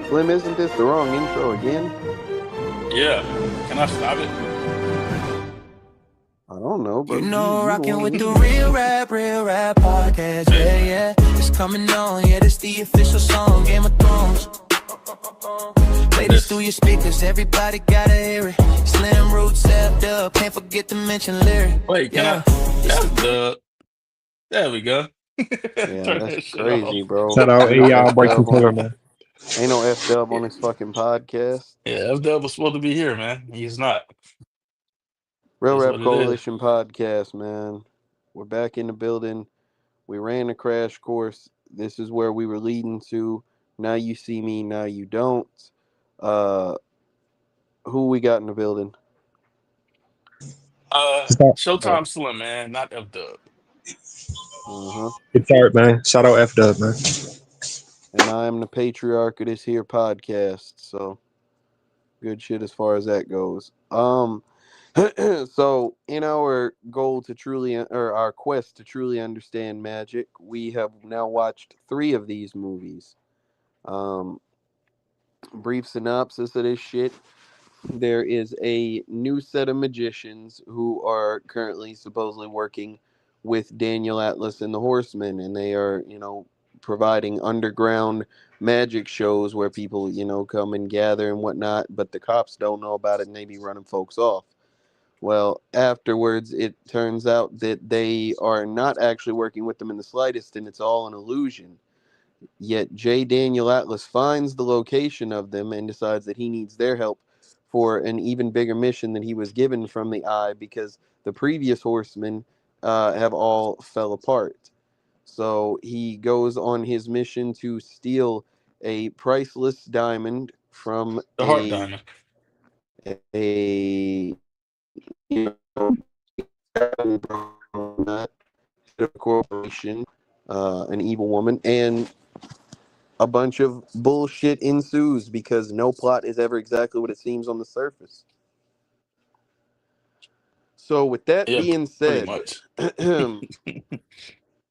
Slim, isn't this the wrong intro again? Yeah. Can I stop it? I don't know, bro. You know, the rocking one with the leading. real rap podcast. Yeah, yeah. It's coming on. Yeah, this the official song, Game of Thrones. Play this through your speakers. Everybody gotta hear it. Slim Roots stepped up. Can't forget to mention lyric. Wait, can Yeah. I? That's the. There we go. Yeah, Turn that's that shit off. crazy, bro. Shout out Ain't no AI F White Dub on Controller, it. man. Ain't no F Dub on this fucking podcast. Yeah, F-Dub was supposed to be here, man. He's not. Real That's Rap what it is. Coalition podcast, man. We're back in the building. We ran a crash course. This is where we were leading to. Now you see me, now you don't. Who we got in the building? Showtime Slim, man, not F-Dub. It's art, man. Shout out F Dub, man. And I am the patriarch of this here podcast. So good shit as far as that goes. So in our goal to truly, or our quest to truly understand magic, we have now watched 3 of these movies. Brief synopsis of this shit. There is a new set of magicians who are currently supposedly working with Daniel Atlas and the Horsemen, and they are, providing underground magic shows where people, come and gather and whatnot, but the cops don't know about it and they be running folks off. Well, afterwards, it turns out that they are not actually working with them in the slightest, and it's all an illusion. Yet J. Daniel Atlas finds the location of them and decides that he needs their help for an even bigger mission than he was given from the Eye, because the previous horsemen have all fell apart. So he goes on his mission to steal a priceless diamond from The Heart Diamond. a corporation, an evil woman, and a bunch of bullshit ensues because no plot is ever exactly what it seems on the surface. So with that Yeah, being pretty said, much.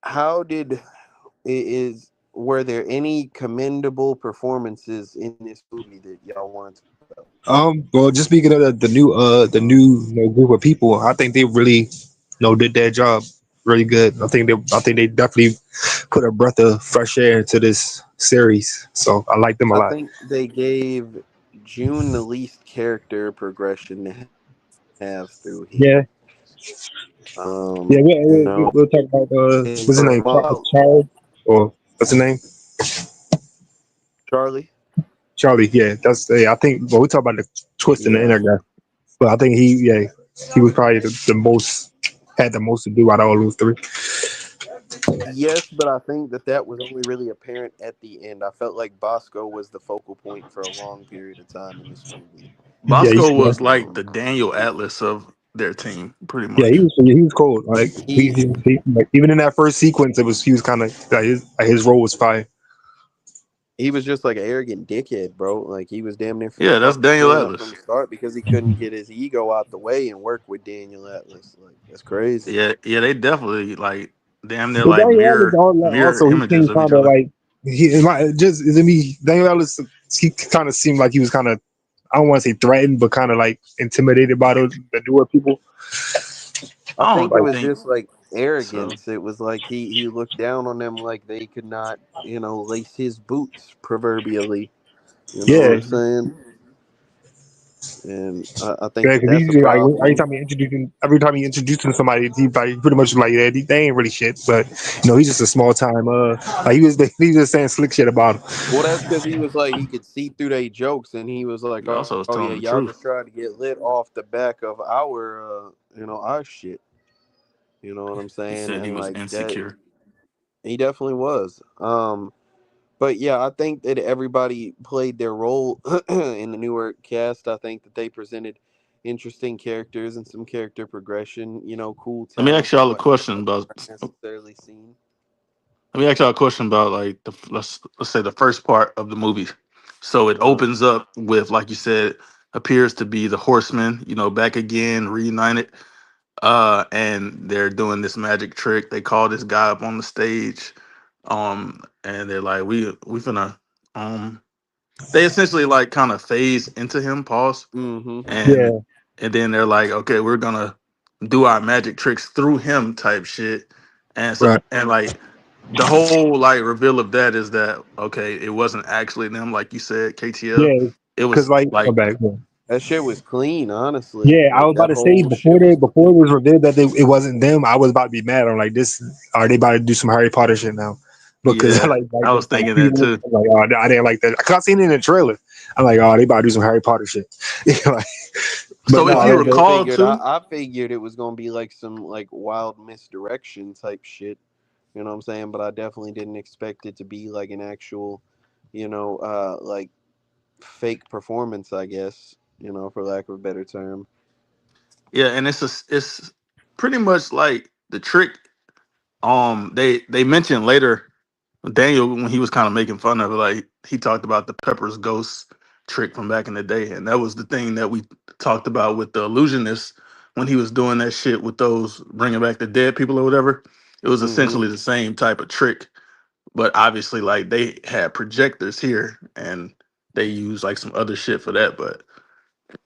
how did is were there any commendable performances in this movie that y'all wanted to talk about? Well, just speaking of the new group of people, I think they really, did their job really good. I think they definitely put a breath of fresh air into this series. So I like them a I lot. think they gave June the least character progression to have through here. Yeah, yeah. You know, We'll talk about what's his name, well, Charles, or what's his name, Charlie. Charlie. Yeah, that's. Yeah, I think. Well, we talk about the twist in the Yeah, internet, but I think he was probably the most had the most to do out of all those 3. yes, but I think that was only really apparent at the end. I felt like Bosco was the focal point for a long period of time in this movie. Yeah, Bosco yeah, was like the Um, Daniel Atlas of their team, pretty yeah. much. He was cold. Like he like, even in that first sequence, he was kind of his role was fire. he was just like an arrogant dickhead, bro. Like he was damn near Yeah, that's Daniel fucking up from Atlas. the start because he couldn't get his ego out the way and work with Daniel Atlas. Like that's crazy. Yeah, they definitely like damn near But like Daniel Ellis mirror also he images seemed of each kind of other. like just to me Daniel Ellis he kind of seemed like he was kind of I don't want to say threatened but kind of like intimidated by the newer people. I I think it don't Like was think just like so. arrogance. It was like he looked down on them like they could not, lace his boots proverbially. You know what yeah, I'm saying? And I think yeah, that because that's a he's like problem. every time he introducing somebody, he like pretty much like yeah, they ain't really shit, but he's just a small time. Like he was just saying slick shit about him. Well, that's because he was like he could see through their jokes, and he was like, He "Oh, also yeah, was y'all telling the just truth. tried to get lit off the back of our shit." You know what I'm He saying? said he And was like that, insecure. he definitely was. But yeah, I think that everybody played their role in the newer cast. I think that they presented interesting characters and some character progression. Cool Let me ask talent that y'all a wasn't question about. necessarily seen. Let me ask y'all a question about like let's say the first part of the movie. So it Uh, opens up with, like you said, appears to be the Horsemen, back again, reunited. And they're doing this magic trick. They call this guy up on the stage, and they're like, we finna they essentially like kind of phase into him, pause, Mm-hmm. and Yeah, and then they're like, okay, we're gonna do our magic tricks through him type shit, and so right. and like the whole like reveal of that is that okay, it wasn't actually them, like you said, KTL. Yeah, It because was like, my like bad. Yeah. That shit was clean, honestly. Yeah, I Like was about that to say whole shit was before it was revealed that it wasn't them. I was about to be mad. I'm like, this are they about to do some Harry Potter shit now? Because yeah, like I the was thinking that people, too. I'm like, oh, I didn't like that. I I seen it in the trailer. I'm like, oh, they about to do some Harry Potter shit. Like, but So no, if I you just recall figured too, I figured it was gonna be like some like wild misdirection type shit. You know what I'm saying? But I definitely didn't expect it to be like an actual, like fake performance, I guess, for lack of a better term. yeah, and it's pretty much like the trick. They mentioned later Daniel when he was kind of making fun of it, like he talked about the Pepper's ghost trick from back in the day, and that was the thing that we talked about with the illusionist when he was doing that shit with those bringing back the dead people or whatever. It was Mm-hmm. essentially the same type of trick, but obviously like they had projectors here and they used like some other shit for that. But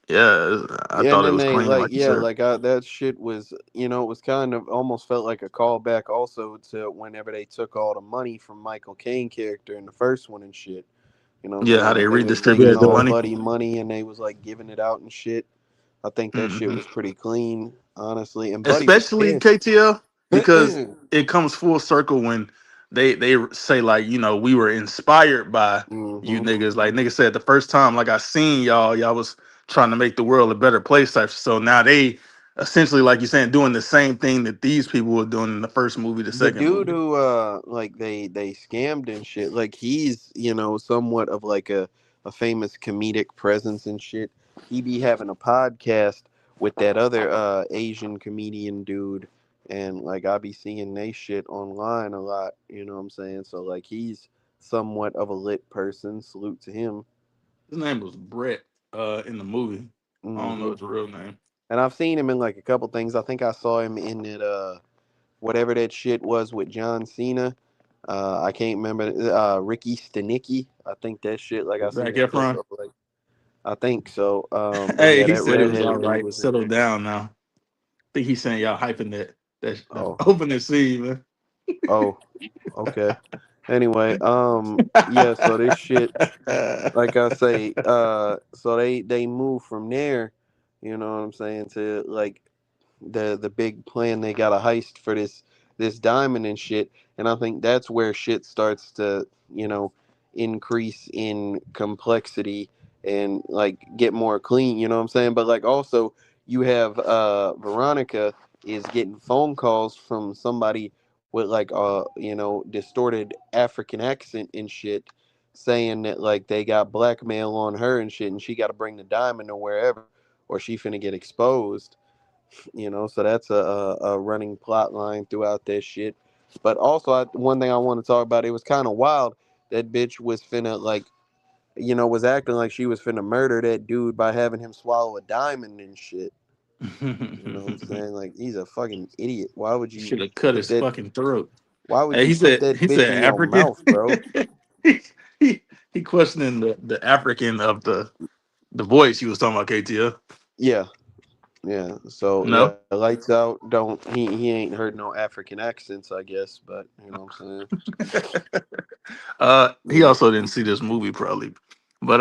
yeah, I Yeah, and thought it then was they clean, like, like you yeah, said. like that shit was, it was kind of almost felt like a callback also to whenever they took all the money from Michael Caine character in the first one and shit. You know what I'm Yeah, how saying? they Like they was yeah, making redistributed the all the, money. Buddy money and they was like giving it out and shit. I think that shit Hmm. was pretty clean, honestly. And Buddy was Especially pissed. KTL because Mm-hmm. it comes full circle when they say like we were inspired by you niggas. Like niggas said the first time like I seen y'all was trying to make the world a better place type. So now they essentially like you saying doing the same thing that these people were doing in the first movie, the The second dude movie. who like they scammed and shit, like he's, somewhat of like a famous comedic presence and shit. He be having a podcast with that other Asian comedian dude, and like I be seeing they shit online a lot, you know what I'm saying? So like he's somewhat of a lit person. Salute to him. His name was Brett in the movie. I don't know Hmm. his real name. And I've seen him in like a couple things. I think I saw him in it whatever that shit was with John Cena. I can't remember. Ricky Stenicki. I think that shit. Like I seen Zac a clip Efron. of like. I think so. But Hey, yeah, he that said it was all redheaded dude right. was in Settle there. down now. Think he's saying y'all hyping that Oh, opening scene, man. oh, okay. Anyway, yeah. So this shit, like I say, so they move from there. You know what I'm saying? To like the big plan. They got a heist for this diamond and shit, and I think that's where shit starts to increase in complexity and like get more clean, you know what I'm saying? But like also you have Veronica is getting phone calls from somebody with like distorted African accent and shit, saying that like they got blackmail on her and shit, and she got to bring the diamond or wherever or she finna get exposed. So that's a running plot line throughout this shit. But also, one thing I want to talk about, it was kind of wild. That bitch was finna like, was acting like she was finna murder that dude by having him swallow a diamond and shit. You know what I'm saying? Like he's a fucking idiot. Why would you Should have cut put his that? fucking throat. Why would Hey, you put that he bitch said in your African. mouth, bro? he, he he questioning the African of the voice he was talking about KTL. Yeah, yeah. So yeah, No. lights out. Don't he ain't heard no African accents, I guess. But you know what I'm saying? He Yeah, also didn't see this movie probably. But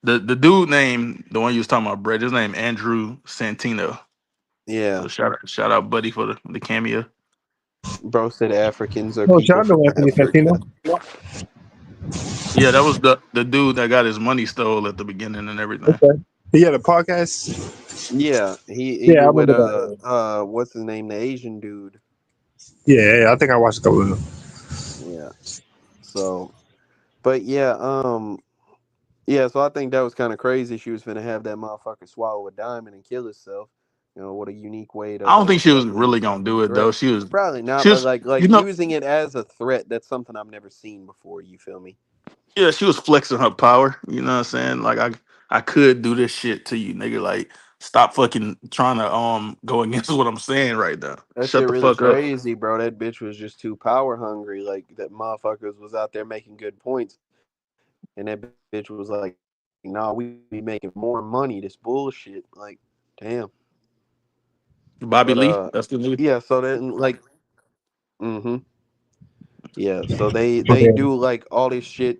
the dude name, the one you was talking about, Brett, his name Andrew Santino. yeah. So shout out buddy for the cameo. Bro said Africans are oh, people John know from Anthony Africa. Santino. Yeah, that was the dude that got his money stole at the beginning and everything. Okay, he had a podcast. Yeah, he Yeah, I be with remember that. what's his name, the Asian dude. Yeah, I think I watched a couple of them. Yeah. So, but yeah, yeah. So I think that was kind of crazy. She was finna have that motherfucker swallow a diamond and kill herself. What a unique way to I don't think she was fucking really gonna do it though. threat. Probably She not, but was, like you know, using it as a threat. That's something I've never seen before. You feel me? yeah, she was flexing her power. You know what I'm saying? Like I could do this shit to you, nigga. Like stop fucking trying to go against what I'm saying right now. That Shut shit the really fuck up. crazy, bro. That bitch was just too power hungry. Like that motherfuckers was out there making good points. and that bitch was like, "Nah, we be making more money. This bullshit." Like, damn. But Bobby Lee, that's the yeah. nigga. So then, like, mm-hmm. Yeah, so they Okay. do like all this shit,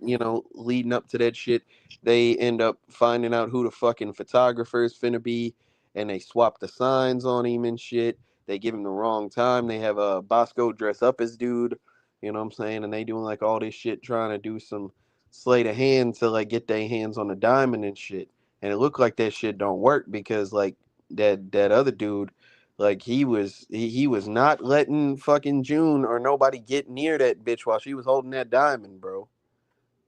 leading up to that shit. They end up finding out who the fucking photographer is finna be, and they swap the signs on him and shit. They give him the wrong time. They have Bosco dress up as dude, you know what I'm saying? And they doing like all this shit, trying to do some sleight of hand to like get their hands on the diamond and shit. And it looked like that shit don't work because like that other dude, like he was not letting fucking June or nobody get near that bitch while she was holding that diamond, bro.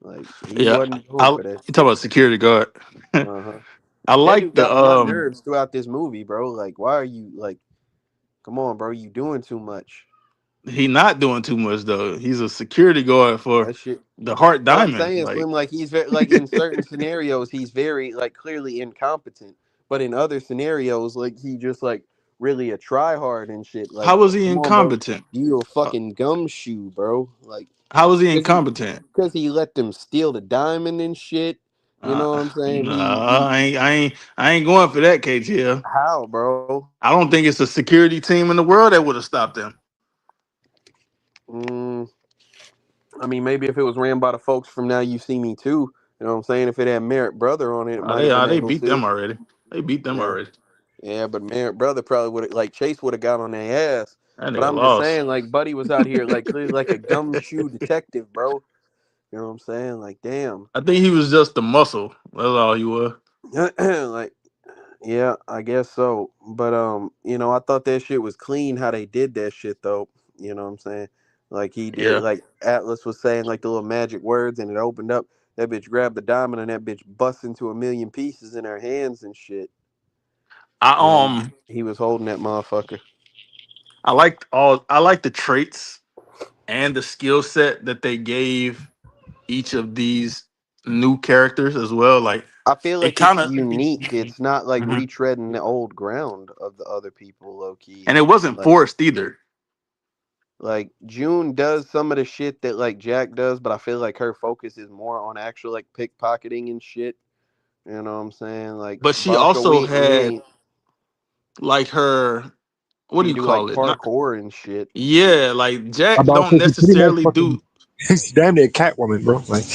Like he Yeah, wasn't going I for that you talk shit. about security guard. Uh-huh. I That like dude the got on my nerves throughout this movie, bro. Like, why are you like, come on, bro, you doing too much. he not doing too much though. He's a security guard for That shit. the Heart But I'm Diamond. saying, Like, Slim, like he's very like in certain scenarios, he's very like clearly incompetent. But in other scenarios, like he just like really a try hard and shit. Like, how was he come on, bro, incompetent? you a Uh, fucking gumshoe, bro. Like, How was he cause he, incompetent? cause he let them steal the diamond and shit. You know what I'm saying? Nah, I ain't going for that, KTL. How, bro? I don't think it's a security team in the world that would have stopped them. Mm, I mean, maybe if it was ran by the folks from Now You See Me Too, you know what I'm saying? If it had Merritt Brother on it, it might have been They able beat to. them already. They beat them Yeah. already. Yeah, but Merritt Brother probably would have, like, Chase would have got on their ass. That But nigga I'm just lost. saying, like, Buddy was out here, like, clearly like a gumshoe detective, bro. You know what I'm saying? Like, damn. I think he was just the muscle. That's all he was. Like, yeah, I guess so. But I thought that shit was clean how they did that shit though. You know what I'm saying? Like he did, Yeah. like Atlas was saying like the little magic words and it opened up. That bitch grabbed the diamond and that bitch bust into a million pieces in her hands and shit. I And he was holding that motherfucker. I liked the traits and the skill set that they gave each of these new characters as well. Like I feel it like kind it's of unique. It's not like and retreading the old ground of the other people, low key. it wasn't Like forced either. Like June does some of the shit that like Jack does, but I feel like her focus is more on actual like pickpocketing and shit. You know what I'm saying? Like But she Bosco, also we had ain't. like her, what She do can you do like call it? Not parkour and shit. yeah, like I'm Jack about to don't say she's pretty much necessarily fucking. do. It's damn near Catwoman, bro. Like,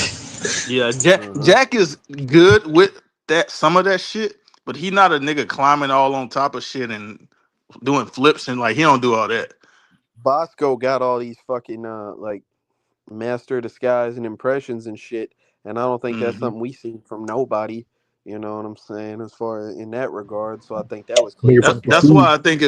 Yeah, Uh-huh. Jack is good with that some of that shit, but he not a nigga climbing all on top of shit and doing flips and like he don't do all that. Bosco got all these fucking like master of disguise and impressions and shit, and I don't think that's Hmm. something we seen from nobody. You know what I'm saying? As far as in that regard, so I think that was nigga clean from as the That's fuck. prestige. why I think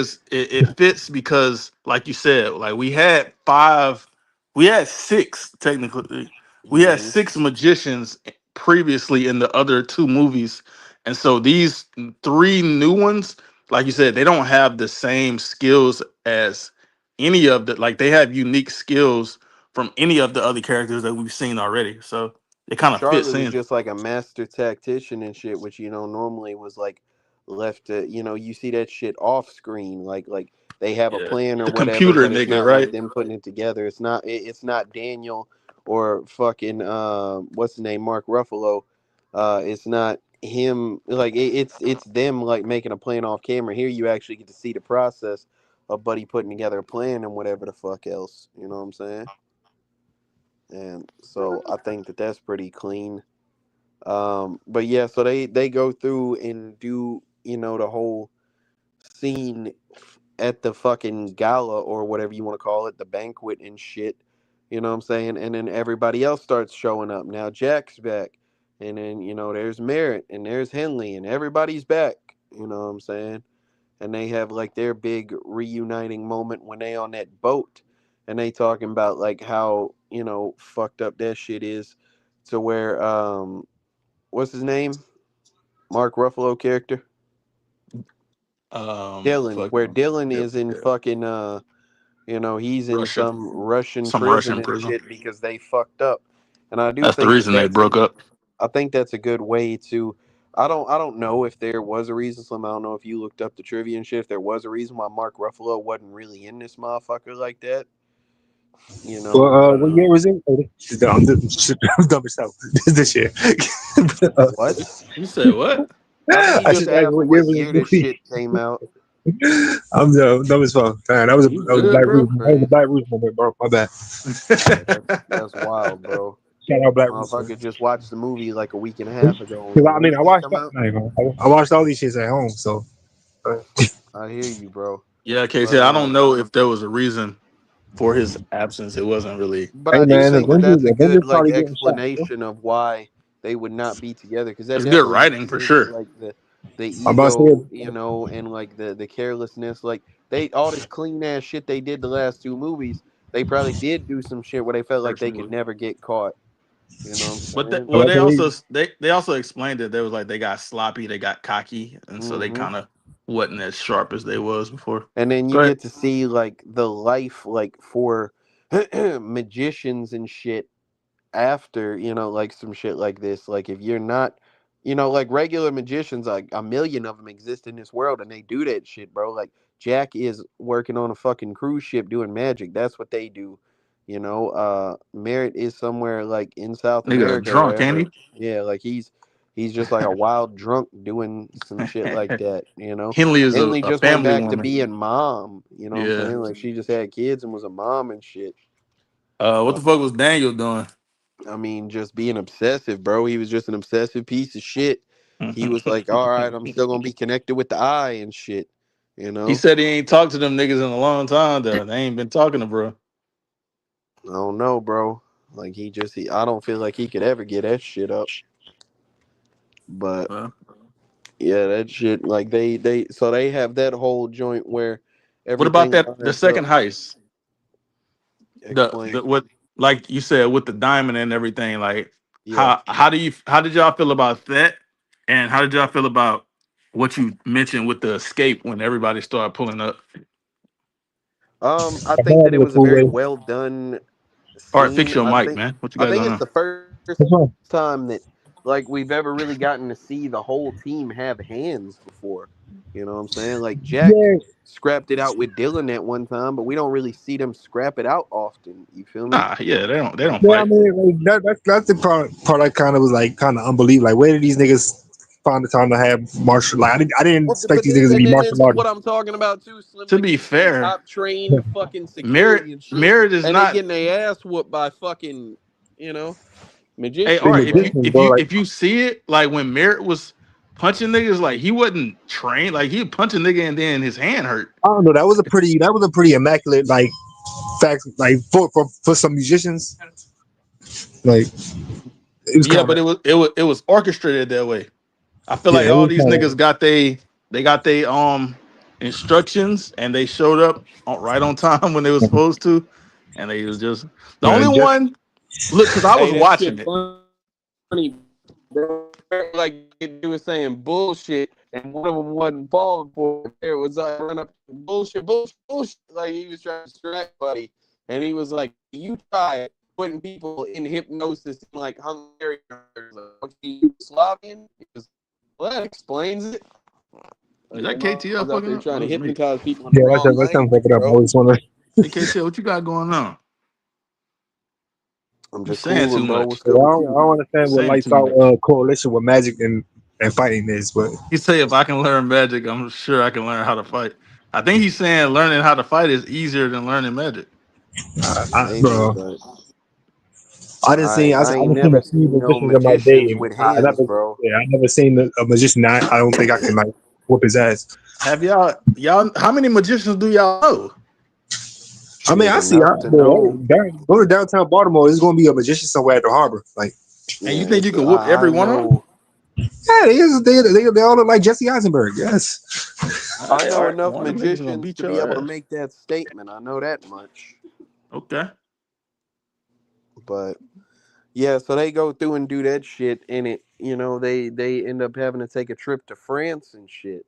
it fits because like you said, like we had six technically. We had Hmm. six magicians previously in the other two movies. And so these three new ones, like you said, they don't have the same skills as any of the like they have unique skills from any of the other characters that we've seen already. So it kind of Charlie fits was in. just like a master tactician and shit, which normally was like left to you see that shit off screen, like they have a Yeah. plan or The whatever, computer but it's nigga, not like right? them putting it together. It's not Daniel or fucking what's his name, Mark Ruffalo. It's not him. Like it's them like making a plan off camera. Here you actually get to see the process of Buddy putting together a plan and whatever the fuck else. You know what I'm saying? And so I think that that's pretty clean. But yeah, so they go through and do the whole scene at the fucking gala or whatever you want to call it, the banquet and shit. You know what I'm saying? And then everybody else starts showing up. Now Jack's back, and then there's Merritt and there's Henley and everybody's back. You know what I'm saying? And they have like their big reuniting moment when they on that boat, and they talking about like how fucked up that shit is, to where what's his name? Mark Ruffalo character? Dylan, Fuck where Dylan yeah, is in yeah. fucking he's in Russia. some Russian Some prison Russian and prison. shit because they fucked up. And I do That's the think that reason they broke up. I think that's a good way to I don't know if there was a reason, Slim. I don't know if you looked up the trivia and shit. If there was a reason why Mark Ruffalo wasn't really in this motherfucker like that. You Well, know, what year was it? Oh, I'm dumb as hell. This year. what? You said what? I think he I just just asked asked what year what was year the this movie. shit came out. I'm dumb as fuck. Man, that was You a good, Black bro? Rouge. That was a Crazy. Black Rouge moment, bro. My bad. That's wild, bro. Shout out Black Rouge. Motherfucker just watched the movie like a week and a half ago. Because You I know, mean, when did it come out? I watched all these shits at home. So I hear you, bro. Yeah, But KT. I don't know if there was a reason for his absence. It wasn't really. but hey I do man, think that that's a Avengers good like probably getting shot. Bro. explanation of why they would not be together, because that It's good definitely writing makes for sense. sure. Like the I'm about to say ego, you know, and like the carelessness. Like they all this clean ass shit they did the last two movies. They probably did do some shit where they felt like First they could movie. never get caught. You know what I'm But saying? I'm well, about to say, they also explained that they was like they got sloppy, they got cocky, and so they Hmm. kind of wasn't as sharp as they was before. And then you Go ahead. get to see like the life like for magicians and shit after, you know, like some shit like this. Like if you're not, you know, like regular magicians, like a million of them exist in this world and they do that shit, bro. Like Jack is working on a fucking cruise ship doing magic. That's what they do. You know, Merritt is somewhere like in South Nigga, America or drunk, ain't wherever. he? Yeah, like he's just like a wild drunk doing some shit like that, you know. Henley is Henley a just went family back to woman. being mom, you know what I'm Yeah. saying? Like she just had kids and was a mom and shit. What the fuck was Daniel doing? I mean, just being obsessive, bro. He was just an obsessive piece of shit. He was like, all right, I'm still gonna be connected with the eye and shit. You He know? said he ain't talked to them niggas in a long time. Though they ain't been talking to bro. I don't know, bro. Like I don't feel like he could ever get that shit up. But Well, yeah, that shit, like so they have that whole joint where what about everything that? The lines up. second heist. Explain. The what like you said with the diamond and everything. Like Yeah. how did y'all feel about that? And how did y'all feel about what you mentioned with the escape when everybody started pulling up? I I think thought that it it was a was a cool very way. well done All right, fix scene. your mic, man. What you I got think going it's on? the first What's wrong? time that like we've ever really gotten to see the whole team have hands before. You know what I'm saying? Like Jack Yeah, scrapped it out with Dylan at one time, but we don't really see them scrap it out often. You feel me? Nah, yeah, they don't yeah. I fight. mean, like, that's the part I kind of was like kind of unbelievable. Like, where did these niggas find the time to have martial? Like, I didn't Well, expect but these niggas to and be then martial it's what artists. I'm talking about too, Slim. To Like be these niggas fair, top trained fucking Merritt security and shit, Merritt is and they not. getting their ass whooped by fucking you know Hey, all They magicians. right. Like magicians, bro. Like, If you see it, like when Merritt was punching niggas, like he wasn't trained. Like he punch a nigga and then his hand hurt. I don't know. That was a pretty immaculate like fact. Like for some musicians, like it was Yeah, kind but of it was orchestrated that way. I feel yeah. like It all was these kind niggas got they got they instructions and they showed up right on time when they was of supposed to, and they was just the only man. one. Look, because I was hey, that watching shit it. funny, bro. Like they was saying bullshit, and one of them wasn't falling for it. It was like run up bullshit. Like he was trying to distract buddy, and he was like, "You try putting people in hypnosis in like Hungarian, like, Yugoslavian." Well, that explains it. Is Like that them hoes KTL out fucking there up? trying Or to is it me? hypnotize people in the Yeah, wrong let's time language, fuck it up. I bro. always want to. Hey KTL, what you got going on? I'm You just saying too cooling, bro. much. What's I good with you? don't understand what Saying lights too out much. correlation with magic and fighting is, but He say if I can learn magic, I'm sure I can learn how to fight. I think he's saying learning how to fight is easier than learning magic. Maybe, bro, but I I ain't done seen never a few seen no magicians in my day, magicians and with hands, bro. I never seen a magician. I don't think I can like whoop his ass. Have y'all how many magicians do y'all know? I mean, Shit, I see. enough to Bro, know. go to downtown Baltimore. There's gonna be a magician somewhere at the harbor. Like, And you Yeah, think you can whoop every I one of them? know. yeah, they all look like Jesse Eisenberg. Yes. I All know right. enough One of them niggas gonna magicians beat to be able your to ass. make that statement. I know that much. Okay. But yeah, so they go through and do that shit, and they end up having to take a trip to France and shit.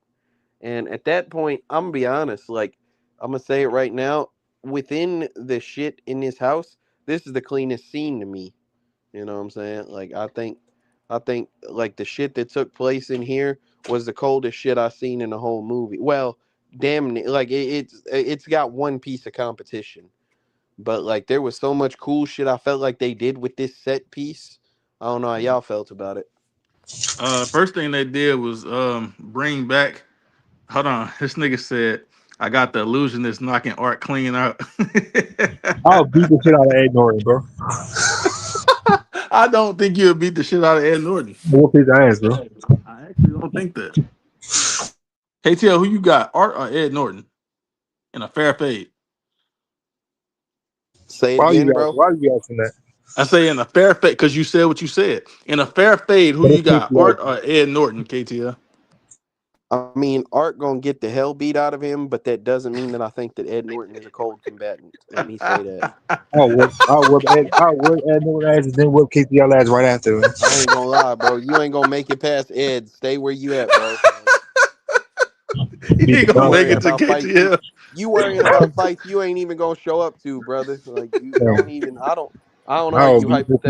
And at that point, I'm gonna be honest, like I'm gonna say it right now, within the shit in this house, this is the cleanest scene to me. You know what I'm saying? Like I think like the shit that took place in here was the coldest shit I seen in the whole movie. Well, damn like it's got one piece of competition. But like there was so much cool shit I felt like they did with this set piece. I don't know how y'all felt about it. First thing they did was bring back. Hold on, this nigga said, "I got the illusionist knocking art clean out." I'll beat the shit out of Ed Norton, bro. I don't think you'll beat the shit out of Ed Norton. Whoop his ass, bro. I actually don't think that. KTL, who you got, Art or Ed Norton in a fair fade? Say it again, bro. Why you asking that? I say in a fair fade because you said what you said. In a fair fade, who But you it's got, KTL. Art or Ed Norton? KTL. I mean, Art gonna get the hell beat out of him, but that doesn't mean that I think that Ed Norton is a cold combatant. Let me say that. I'll whoop Ed Norton ass and then whoop KTL ass right after, man. I ain't gonna lie, bro. You ain't gonna make it past Ed. Stay where you at, bro. Like, You Beat ain't the gonna you dog make worrying it shit. to about fights KTL. you worrying about fights you ain't even gonna show up to, brother. Like you don't even. I don't argue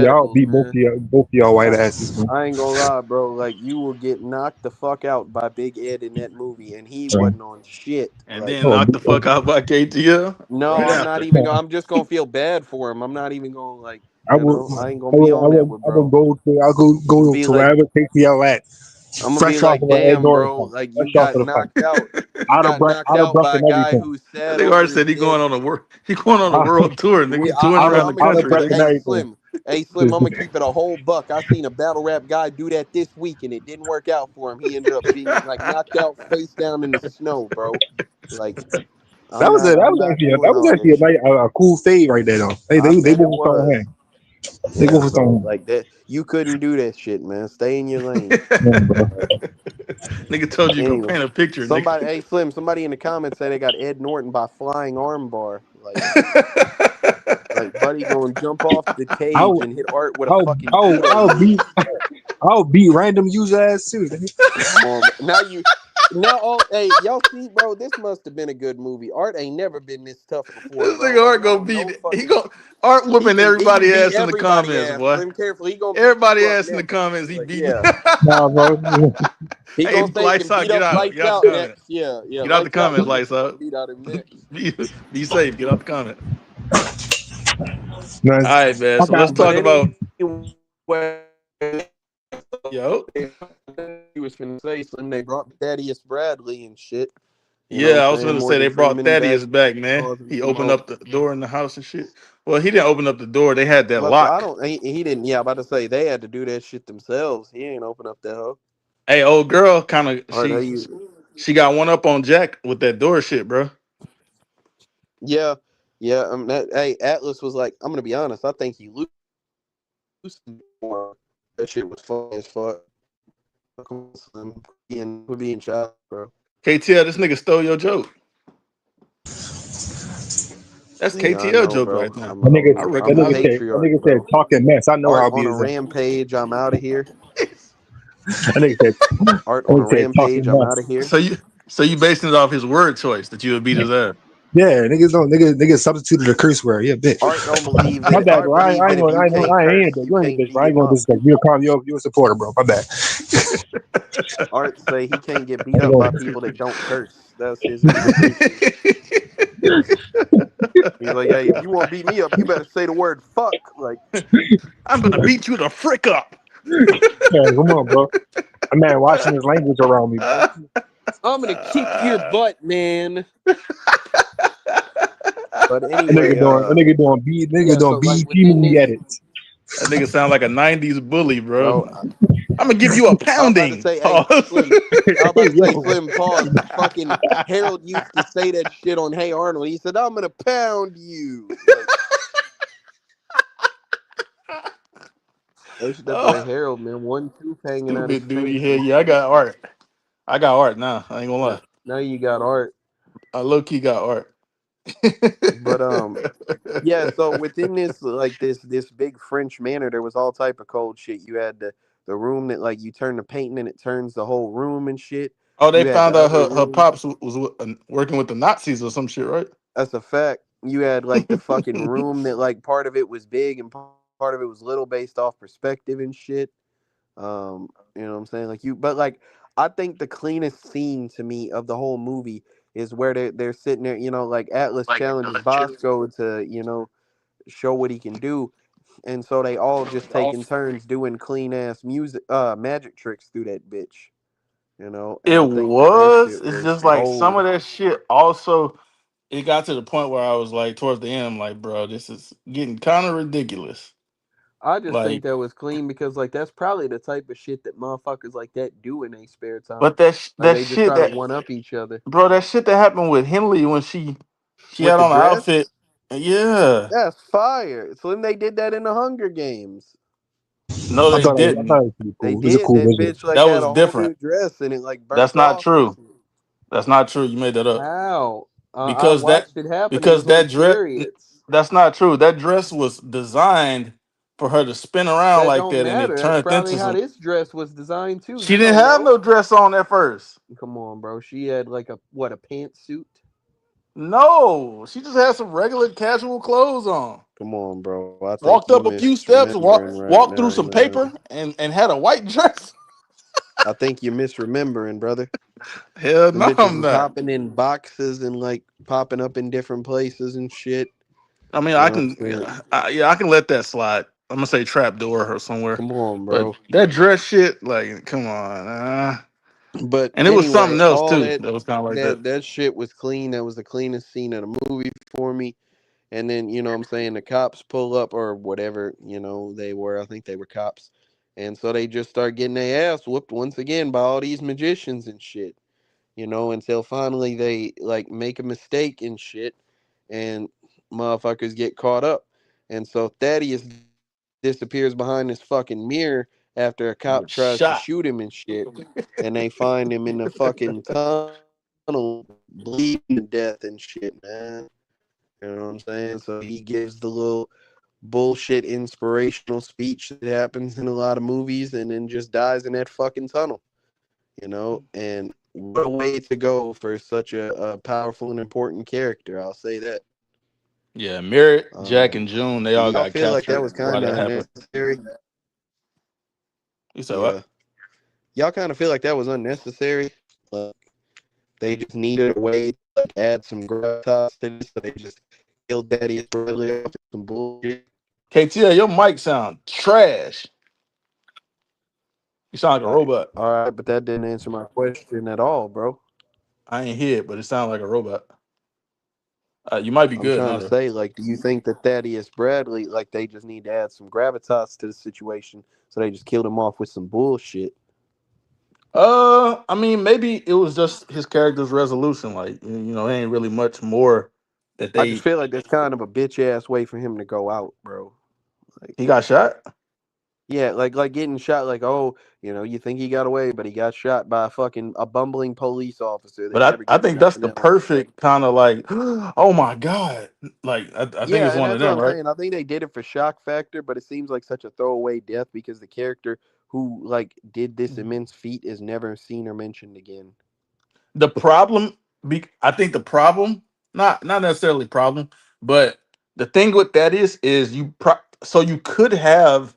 I'll hypotheticals, beat man. both of y'all white I, asses, man. I ain't gonna lie, bro. Like you will get knocked the fuck out by Big Ed in that movie, and he Uh, wasn't on shit. And Like then knock the fuck out by KTL no, right I'm not after. even. I'm just gonna feel bad for him. I'm not even gonna like. I will, I ain't gonna be on that with I will bro. I'm gonna go be to like. wherever KTL at. I'm gonna be Fresh off like, of an Ed damn, Norton bro. fight. Like you Fresh off got of the fight. knocked out. You got knocked Out of out breath by a and guy everything. who's I sad think Art over his said dead. he going on a Out, world tour, nigga. We, He touring I'm around the gonna out of keep country, breath it. and nigga. everything. Hey, Slim. I'm gonna keep it a whole buck. I seen a battle rap guy do that this week, and it didn't work out for him. He ended up being like knocked out face down in the snow, bro. Like I'm not That doing was all actually that shit. a cool fade right there though. I They bet it both start was. hand. They Yeah. both So start hand. like that, you couldn't do that shit, man. Stay in your lane. Yeah, bro. Nigga told you go Anyway, paint a picture, nigga. hey Slim, somebody in the comments say they got Ed Norton by flying armbar. Like Buddy gonna jump off the cage I'll and hit Art with a I'll fucking judo I'll move. beat I'll beat random user ass too. Come on, bro. Now oh hey, y'all see, bro, this must have been a good movie. Art ain't never been this tough before, This bro. nigga Like Art no gonna no beat he fucking go Art whooping he can everybody beat ass in the everybody comments, ass. boy. Slim careful, he gonna beat Everybody you up ass in the next. comments, he Like beating. yeah. Nah, bro. He Hey, gonna say he can lights out, beat get up out. Get lights out the out comment. next. Yeah, yeah. Get out the Lights out comments, was lights next. He out. can beat out him next. Be safe. Get out the comment. All Nice. right, man. I So let's got But talk about anyway, yo. he was finna say Slim. They brought Thaddeus Bradley and shit. You know what Yeah, I'm I was saying? gonna say they Morgan brought Freeman back. Thaddeus back, man. Causing He some opened more. up the door in the house and shit. Well, he didn't open up the door. They had that But so I lock. don't. He didn't. Yeah, I'm about to say they had to do that shit themselves. He ain't open up that hoe. Hey, old girl, kind of All right, how you? she got one up on Jack with that door shit, bro. Yeah, yeah. Hey, Atlas was like, I'm gonna be honest. I think he loosened more. That shit was funny as fuck. Come on, Slim. We're being child, bro. KTL, this nigga stole your joke. That's Yeah, I KTL know, joke bro. right now. I'm I a recognize it. That patriarch, nigga said bro. talking mess. I know how Art I on be a his ass. rampage. I'm out of here. That nigga said Art that on a nigga said rampage. talking I'm out mess. of here. So you basing it off his word choice that you would beat his ass. Yeah, niggas substituted a curse word. Yeah, bitch. Art don't believe My that. bad, Art bro. believe that if you can't I ain't curse, that. you You ain't can't bitch, bro. beat I ain't him gonna up. disrespect. You're a supporter, bro. My bad. Art say he can't get I beat ain't up by gonna. people that don't curse. That's his issue. He's like, hey, if you want to beat me up, you better say the word fuck. Like, I'm gonna beat you the frick up. Yeah, come on, bro. I'm man watching his language around me, bro. I'm gonna kick your butt, man. But That anyway, nigga yeah. doing So like BET within movie this, edits. That nigga sound like a '90s bully, bro. bro, I'm gonna give you a I was about to pounding. say, hey, Pause. Slim. I was about Hey, to say, yo. Slim. Pause. Fucking Harold used to say that shit on Hey Arnold. He said, "I'm gonna pound you." Like that boy Oh, Harold, man, one tooth hanging out his stupid duty face head. and Yeah, I shit. got art. I got art now. I ain't gonna lie. Now you got Art, I low key got art. but yeah. So within this, like this big French manor, there was all type of cold shit. You had the room that like you turn the painting and it turns the whole room and shit. Oh, they You had found the out other her room. pops working with the Nazis or some shit, right? That's a fact. You had like the fucking room that like part of it was big and part of it was little based off perspective and shit. You know what I'm saying? Like but like I think the cleanest scene to me of the whole movie is where they're sitting there, like Atlas challenges Bosco to, show what he can do. And so they all just taking turns doing clean ass music, magic tricks through that bitch. And It I think that was. shit It's was just like some of gold. that shit also it got to the point where I was like towards the end, I'm like, bro, this is getting kind of ridiculous. I just think Like, that was clean because like that's probably the type of shit that motherfuckers like that do in their spare time. but that Like that they just shit try to that one up each other bro, that shit that happened with Henley when she with had the on an outfit. dress. Yeah. That's fire. So then they did that in the Hunger Games. No, they I thought didn't. it was pretty They cool. It was a did. cool That visual. bitch like That had was a whole different. new dress and it like That's burnt not off and true. shit. That's not true. You made that up. How? I Because that watched it happen. It because was on that dress chariots. that's not true. That dress was designed for her to spin around That like don't that and it matter. That's turned probably into how some this dress was designed too. she You didn't don't have know. no dress on at first. Come on, bro. She had like a pantsuit. No, she just had some regular casual clothes on. Come on, bro. I think Walked you up a few steps, misremembering right walked through now, some man. paper, and had a white dress. I think you're misremembering, brother. Hell Them no, bitches I'm was not. hopping in boxes and like popping up in different places and shit. I mean, You I know what I'm can, saying? yeah, I can let that slide. I'm gonna say trap door or somewhere, Come on, but bro. that dress shit, like, come on, But and it was anyway, something else all too that that was kind of like that. that shit was clean. That was the cleanest scene of the movie for me. And then, you know what I'm saying, the cops pull up or whatever, they were. I think they were cops. And so they just start getting their ass whooped once again by all these magicians and shit. Until finally they like make a mistake and shit and motherfuckers get caught up. And so Thaddeus disappears behind this fucking mirror after a cop tries to shoot him and Shot. shit. And they find him in the fucking tunnel bleeding to death and shit, man. You know what I'm saying? So he gives the little bullshit inspirational speech that happens in a lot of movies and then just dies in that fucking tunnel. And what a way to go for such a powerful and important character, I'll say that. Yeah, Merritt, Jack, and Do June, they y'all all feel got like that was captured kind of while that happened. unnecessary? You said Yeah. what? Y'all kind of feel like that was unnecessary? Like, they just needed a way to like add some gravitas to this, so they just killed Daddy Bradley off with some bullshit. KTL, your mic sound trash. You sound like a robot. All right, but that didn't answer my question at all, bro. I ain't hear it, but it sounded like a robot. You might be I'm good trying now to though. say, like, do you think that Thaddeus Bradley, like, they just need to add some gravitas to the situation, so they just killed him off with some bullshit? I mean, maybe it was just his character's resolution. Like, there ain't really much more that I just they. feel like that's kind of a bitch ass way for him to go out, bro. Like, He got shot. yeah, like getting shot. Like, oh, you think he got away, but he got shot by a bumbling police officer that But never I gives think that's nothing the else to say. perfect kind of like, oh my god, like I think Yeah, it's and one of that's what them, I'm right? saying. I think they did it for shock factor, but it seems like such a throwaway death because the character who like did this immense feat is never seen or mentioned again. The problem, I think the problem, not necessarily problem, but the thing with that is so you could have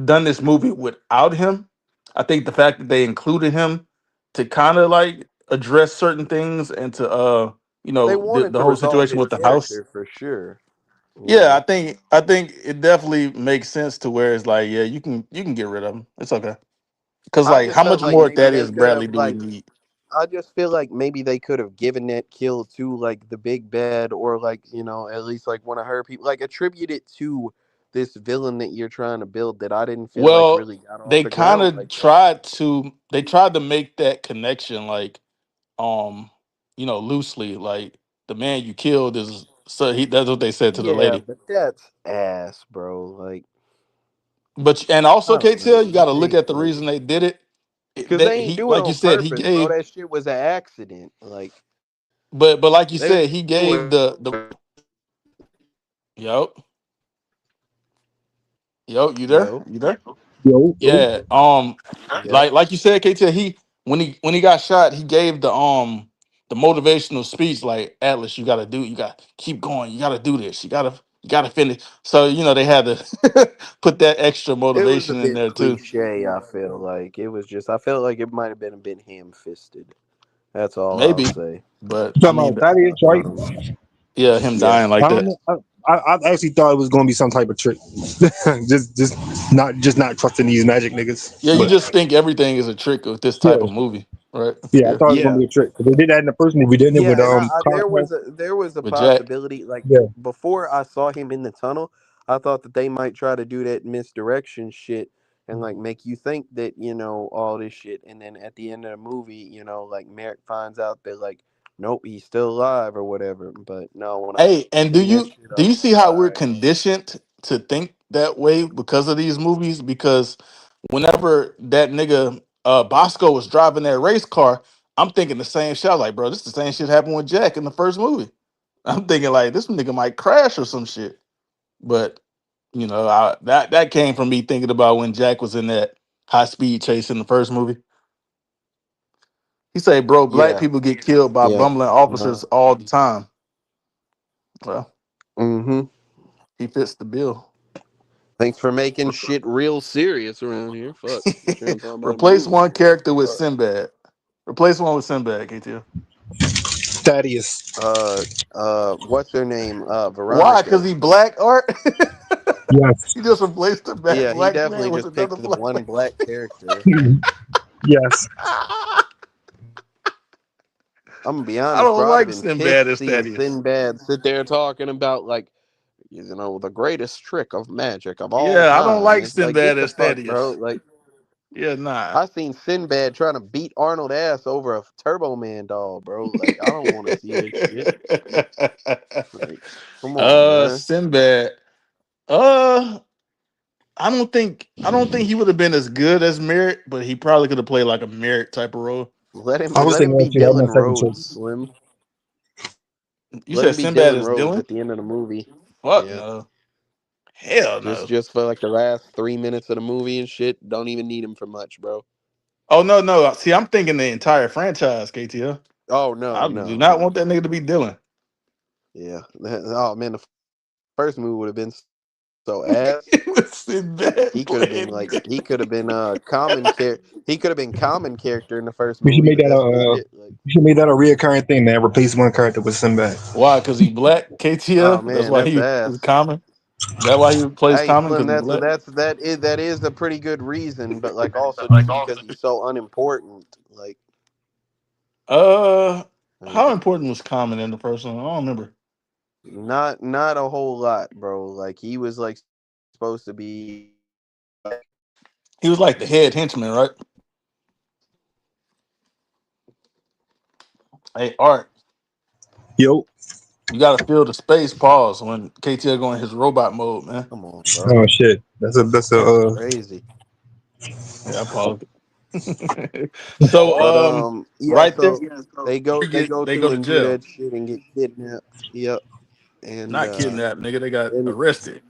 done this movie without him. I think the fact that they included him to kind of like address certain things and to They the, wanted the to whole resolve situation his with the house. character for sure. Yeah, I think it definitely makes sense to where it's like, yeah, you can get rid of him. It's okay. Because I like, just how felt much like more maybe they Thaddeus could Bradley have do we like need? I just feel like maybe they could have given that kill to like the big bad or like, at least like one of her people like attribute it to this villain that you're trying to build that I didn't feel like Well, really got off they the kind ground of like that. tried to make that connection, like, um, loosely, like the man you killed is so that's what they said to the Yeah, lady. but that's ass, bro. Like, But and also I don't know. KTL, you got You to look can't at the like reason they did it. because That they ain't he, do it like you on said, he purpose, bro. gave, That shit was an accident. Like but like you they was said, he gave the yo you there, yo, you there? Yo, yo. Yeah. yeah. Like you said, KT, when he got shot, he gave the motivational speech like, Atlas, you gotta keep going, you gotta do this, you gotta finish. So they had to put that extra It was a motivation in bit there too. cliche. I feel like it was just. I felt like it might have been a bit ham fisted. That's all I'll Maybe, say. but You I talking mean, about Thaddeus, right? Yeah, him Yeah. dying like I don't that. know. I actually thought it was gonna be some type of trick. just not trusting these magic niggas. Yeah, you But just think everything is a trick with this type yeah, of movie, right? yeah, I Yeah, thought it was gonna Yeah. be a trick. They did that in the first movie, didn't it? With Yeah, and Costco. there was a with Jack. possibility like Yeah, before I saw him in the tunnel, I thought that they might try to do that misdirection shit and like make you think that all this shit, and then at the end of the movie, like Merrick finds out that like nope, he's still alive or whatever. But no, when I Hey, and seen that shit, I do was you like, see how all we're right, conditioned to think that way because of these movies? Because whenever that nigga Bosco was driving that race car, I'm thinking the same shit. I was like, bro, this is the same shit happened with Jack in the first movie. I'm thinking like this nigga might crash or some shit. But that came from me thinking about when Jack was in that high speed chase in the first movie. He said, bro, black yeah, people get killed by yeah, bumbling officers no, all the time. Well, mm-hmm. he fits the bill. Thanks for making shit real serious around here. Fuck, we're trying to talk about Replace movies. one character with Fuck. Sinbad. Replace one with Sinbad, KTL. Thaddeus. Uh, what's her name? Why? Because Veronica. he black art? Yes, He just replaced a Yeah, he black definitely man with just another picked the black one man. black character. yes. I'm gonna be I honest, don't bro. I'd have like been Sinbad pissed as seeing Thaddeus. Sinbad sit there talking about like, the greatest trick of magic of all Yeah, I don't time. like It's like, Sinbad get the as fuck, bro. Thaddeus. Like, Yeah, nah. I seen Sinbad trying to beat Arnold ass over a Turbo Man doll, bro. Like, I don't want to see this shit. Like, come on, man. Sinbad. Uh, I don't think he would have been as good as Merritt, but he probably could have played like a Merritt type of role. I was Let him thinking be actually that was Dylan my second Rhodes, choice. Slim. You Let said him be Sinbad Dylan is Rhodes Dylan? at the end of the movie. Fuck Yeah. no. Hell no. Just for like the last 3 minutes of the movie and shit. Don't even need him for much, bro. Oh no, no. See, I'm thinking the entire franchise, KTL. Oh no, I do no, not no. want that nigga to be Dylan. Yeah. Oh man, the first movie would have been so ass. Sinbad He could have been playing like Dylan. he could have been he could have been common character in the first We should movie, make but that that's legit. Like, a reoccurring thing, man. Replace one character with Sinbad. Why? Because he black, oh KTL? That's man, why that's he was ass. common? That why he plays Hey common? Slim, Because he black? that is a pretty good reason, but like also just because he's so unimportant. Uh, Like how important was common in the first one? I don't remember. not a whole lot, bro. Like he was like supposed to be He was like the head henchman, right? Hey, Art, Yo. you gotta feel the space pause when KTL go in his robot mode, man. come on, bro. Oh shit. That's a That's crazy. Yeah, I paused it. So, But yeah, right there, so they go they to go to and do jail. that shit and get kidnapped. Yep. And Not kidnapped, nigga. They got and arrested.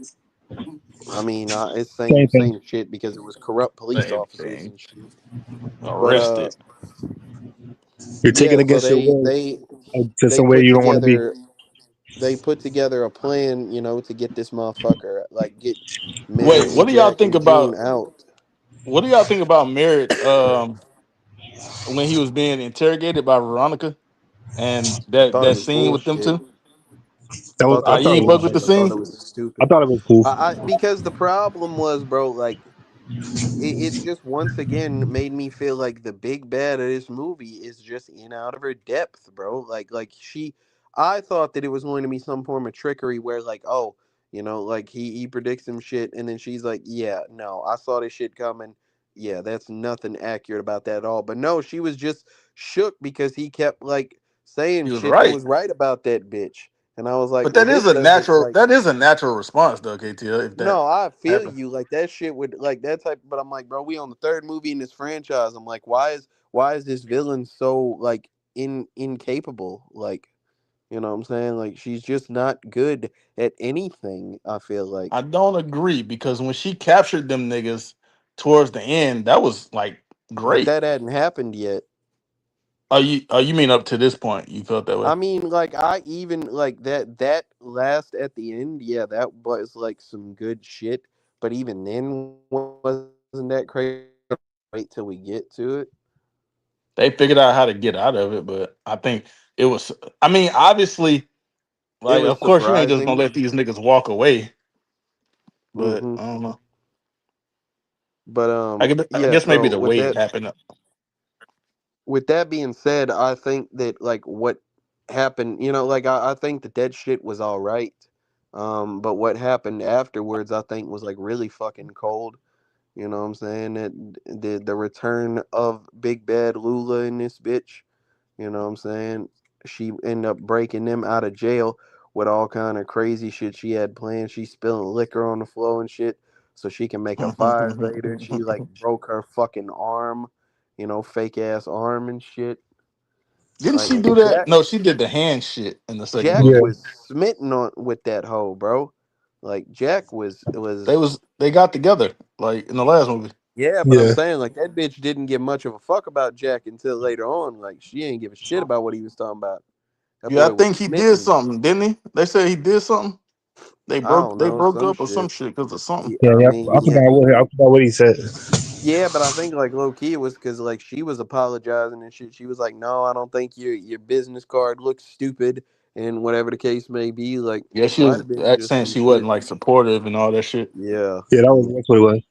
I mean, it's same thing. same shit because it was corrupt police Same officers thing. and shit. But Arrested. You're taking yeah, so against your will to they somewhere put you don't want to be. together a plan, to get this motherfucker, like get Wait, Merritt what and do y'all Jack think and June about? out. What do y'all think about Merritt? When he was being interrogated by Veronica, and that Thought it that was scene with them bullshit. two. Thought that I was You thought it ain't was fuck with bullshit. the I thought scene. it was I stupid. thought it was cool. Because the problem was, bro, like it just once again made me feel like the big bad of this movie is just in out of her depth, bro. I thought that it was going to be some form of trickery where like, oh, like he predicts some shit, and then she's like, yeah, no, I saw this shit coming. Yeah, that's nothing accurate about that at all. But no, she was just shook because he kept like saying He was shit that right. was right about that bitch, and I was like, But well, this doesn't like. that is a natural response though, KTL, if that No, I feel happened. you. Like that shit would like that type. But I'm like, bro, we on the third movie in this franchise. I'm like, why is this villain so like incapable? Like, what I'm saying? Like, she's just not good at anything. I feel I like, don't agree because when she captured them niggas towards the end, that was like but great. that hadn't happened yet. You mean up to this point you felt that way? I mean, like I even like that last at the end. Yeah, that was like some good shit. But even then, wasn't that crazy? Wait till we get to it. They figured out how to get out of it, but I think it was. I mean, obviously, It Like, was of course, you ain't just gonna surprising. let these niggas walk away. But Hmm. I don't know. But I yeah. guess maybe So the with weight that happened. being said, I think that like what happened, like I think that shit was all right. But what happened afterwards, I think, was like really fucking cold. You know what I'm saying? That the return of Big Bad Lula in this bitch. You know what I'm saying? She ended up breaking them out of jail with all kind of crazy shit she had planned. She spilling liquor on the floor and shit so she can make a fire later. She like broke her fucking arm, fake ass arm and shit. Didn't Like she do that? Jack No, she did the hand shit in the second Jack movie. Yeah, was smitten on with that hoe, bro. Like Jack was. They got together like in the last movie. Yeah, but I'm yeah. saying like that bitch didn't give much of a fuck about Jack until later on. Like she ain't give a shit about what he was talking about. That Yeah, I boy was think he did smitten. something, didn't he? They said he did something. I don't They know, broke some up or some shit. shit because of something. Yeah, Yeah, I yeah. mean, yeah, I forgot what he said. yeah, but I think like low key it was because like she was apologizing and shit. She was like, "No, I don't think your business card looks stupid," and whatever the case may be. Like Yeah, it she might was have been just saying some she wasn't shit. like supportive and all that shit. Yeah, Yeah, that's what it was.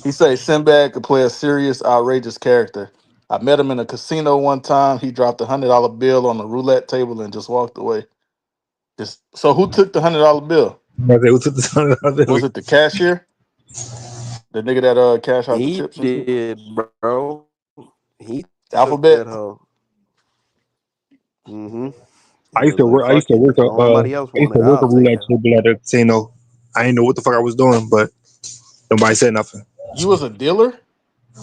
He said Sinbad could play a serious, outrageous character. I met him in a casino one time. He dropped $100 bill on the roulette table and just walked away. Just so, who took the $100 bill? I said, who took the son of Was the it the cashier, the nigga that cash out the he chips and shit? did, bro. He took that hoe. Alphabet. Mm-hmm. He was like, "Fuck it. I used If to work somebody else want it, I used to I'll work a take it." roulette table at a casino. I didn't know what the fuck I was doing, but nobody said nothing. You was a dealer?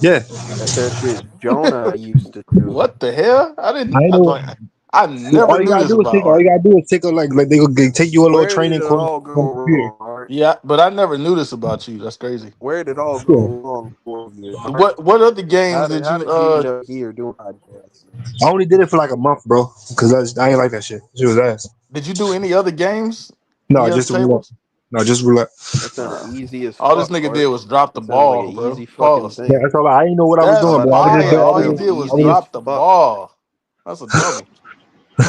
Yeah, That's that shit Jonah used to do. What the hell? I I didn't. ain't I know. like. I never All you knew gotta this do is about take. All you art. gotta do is take a like they go take you a little Where did training it course all on go the computer. wrong, Art? Yeah, but I never knew this about you. That's crazy. Where did it all Yeah. go wrong for you, Art? What other games did How you did you end up here doing podcasts? I only did it for like a month, bro, because I ain't like that shit. She was ass. did you do any other games? No, Any other just roulette. tables? No, just roulette. That sounded Uh, easy as all this fuck, nigga did Art. was drop the That sounds like an ball, bro. easy fucking Pause. Yeah, thing. that's all. I didn't know what I was I'm That's doing, about bro. to I was say just fire. that doing. All you sounds did was I was easy just as drop the fuck. ball. That's a double.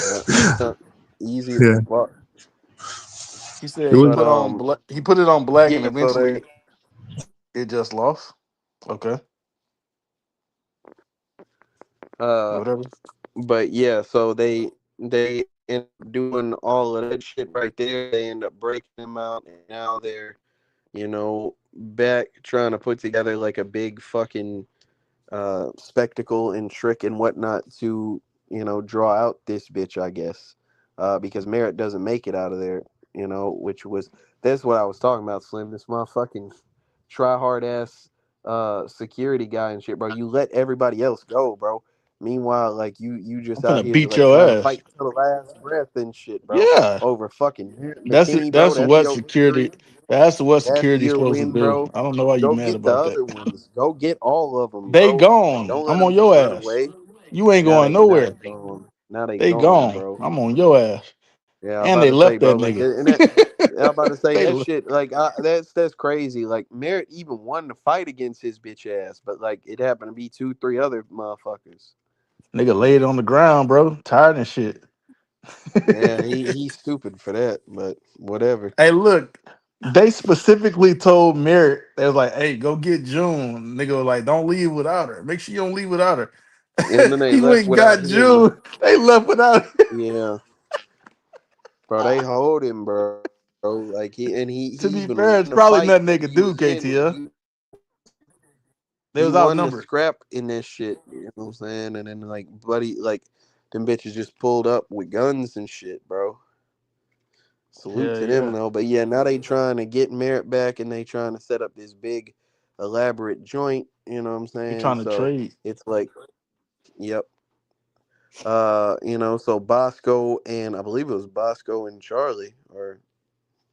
Yeah, that sounds easy as yeah. fuck. He said It he was. But put on he put it on black and yeah. So eventually it just lost. Okay. uh, Whatever. but yeah. So they end up doing all of that shit right there. They end up breaking them out, and now they're back trying to put together like a big fucking spectacle and trick and whatnot to draw out this bitch, I guess, because Merritt doesn't make it out of there, which was that's what I was talking about, Slim. This motherfucking try hard ass security guy and shit, bro. You let everybody else go, bro. Meanwhile, like you I'm just out gonna here beat like your trying to ass. fight to the last breath and shit, bro. Yeah. Over fucking Merritt That's McKinney, bro. that's That's what your security victory. that's what That's security's your supposed to win, do. bro. I don't know why you Go mad get the about that. other ones. Go get all of them, They bro. gone. Don't let I'm on them just your run ass. away. You ain't going Now they nowhere. gone. Now they They gone, gone. bro. I'm on your ass. Yeah, I'm And about they to say, left bro. that Like, nigga. and that, I'm about to say they that le- shit. Like, that's crazy. Like, Merritt even won the fight against his bitch ass, but like, it happened to be two, three other motherfuckers. nigga laid on the ground, bro. Tired and shit. Yeah, he's stupid for that, but whatever. Hey, look, they specifically told Merritt, they was like, hey, go get June. Nigga was like, don't leave without her. Make sure you don't leave without her. And then they He went left and without got him. June. They left without him. Yeah, bro. They hold him, bro. Like he even To won be the fair, fight it's that probably he nothing was they could in. do, KTF. He They was won the outnumbered. scrap in this shit. You know what I'm saying? And then like buddy, like them bitches just pulled up with guns and shit, bro. Salute Yeah, to them yeah. though. But yeah, now they trying to get Merritt back and they trying to set up this big elaborate joint. You know what I'm He saying? trying to So trade. it's like, yep. So Bosco and I believe it was Bosco and Charlie or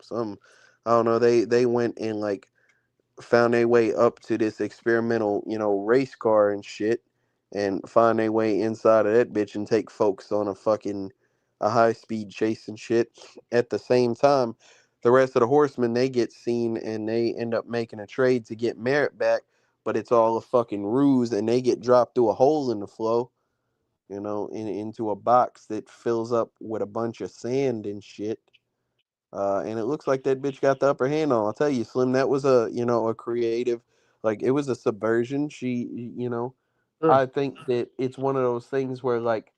some, I don't know. They went and like found their way up to this experimental, race car and shit, and find their way inside of that bitch and take folks on a high speed chase and shit. At the same time, the rest of the horsemen they get seen and they end up making a trade to get Merritt back, but it's all a fucking ruse and they get dropped through a hole in the flow. into a box that fills up with a bunch of sand and shit. And it looks like that bitch got the upper hand on. I'll tell you, Slim, that was a creative, like it was a subversion. Sure. I think that it's one of those things where like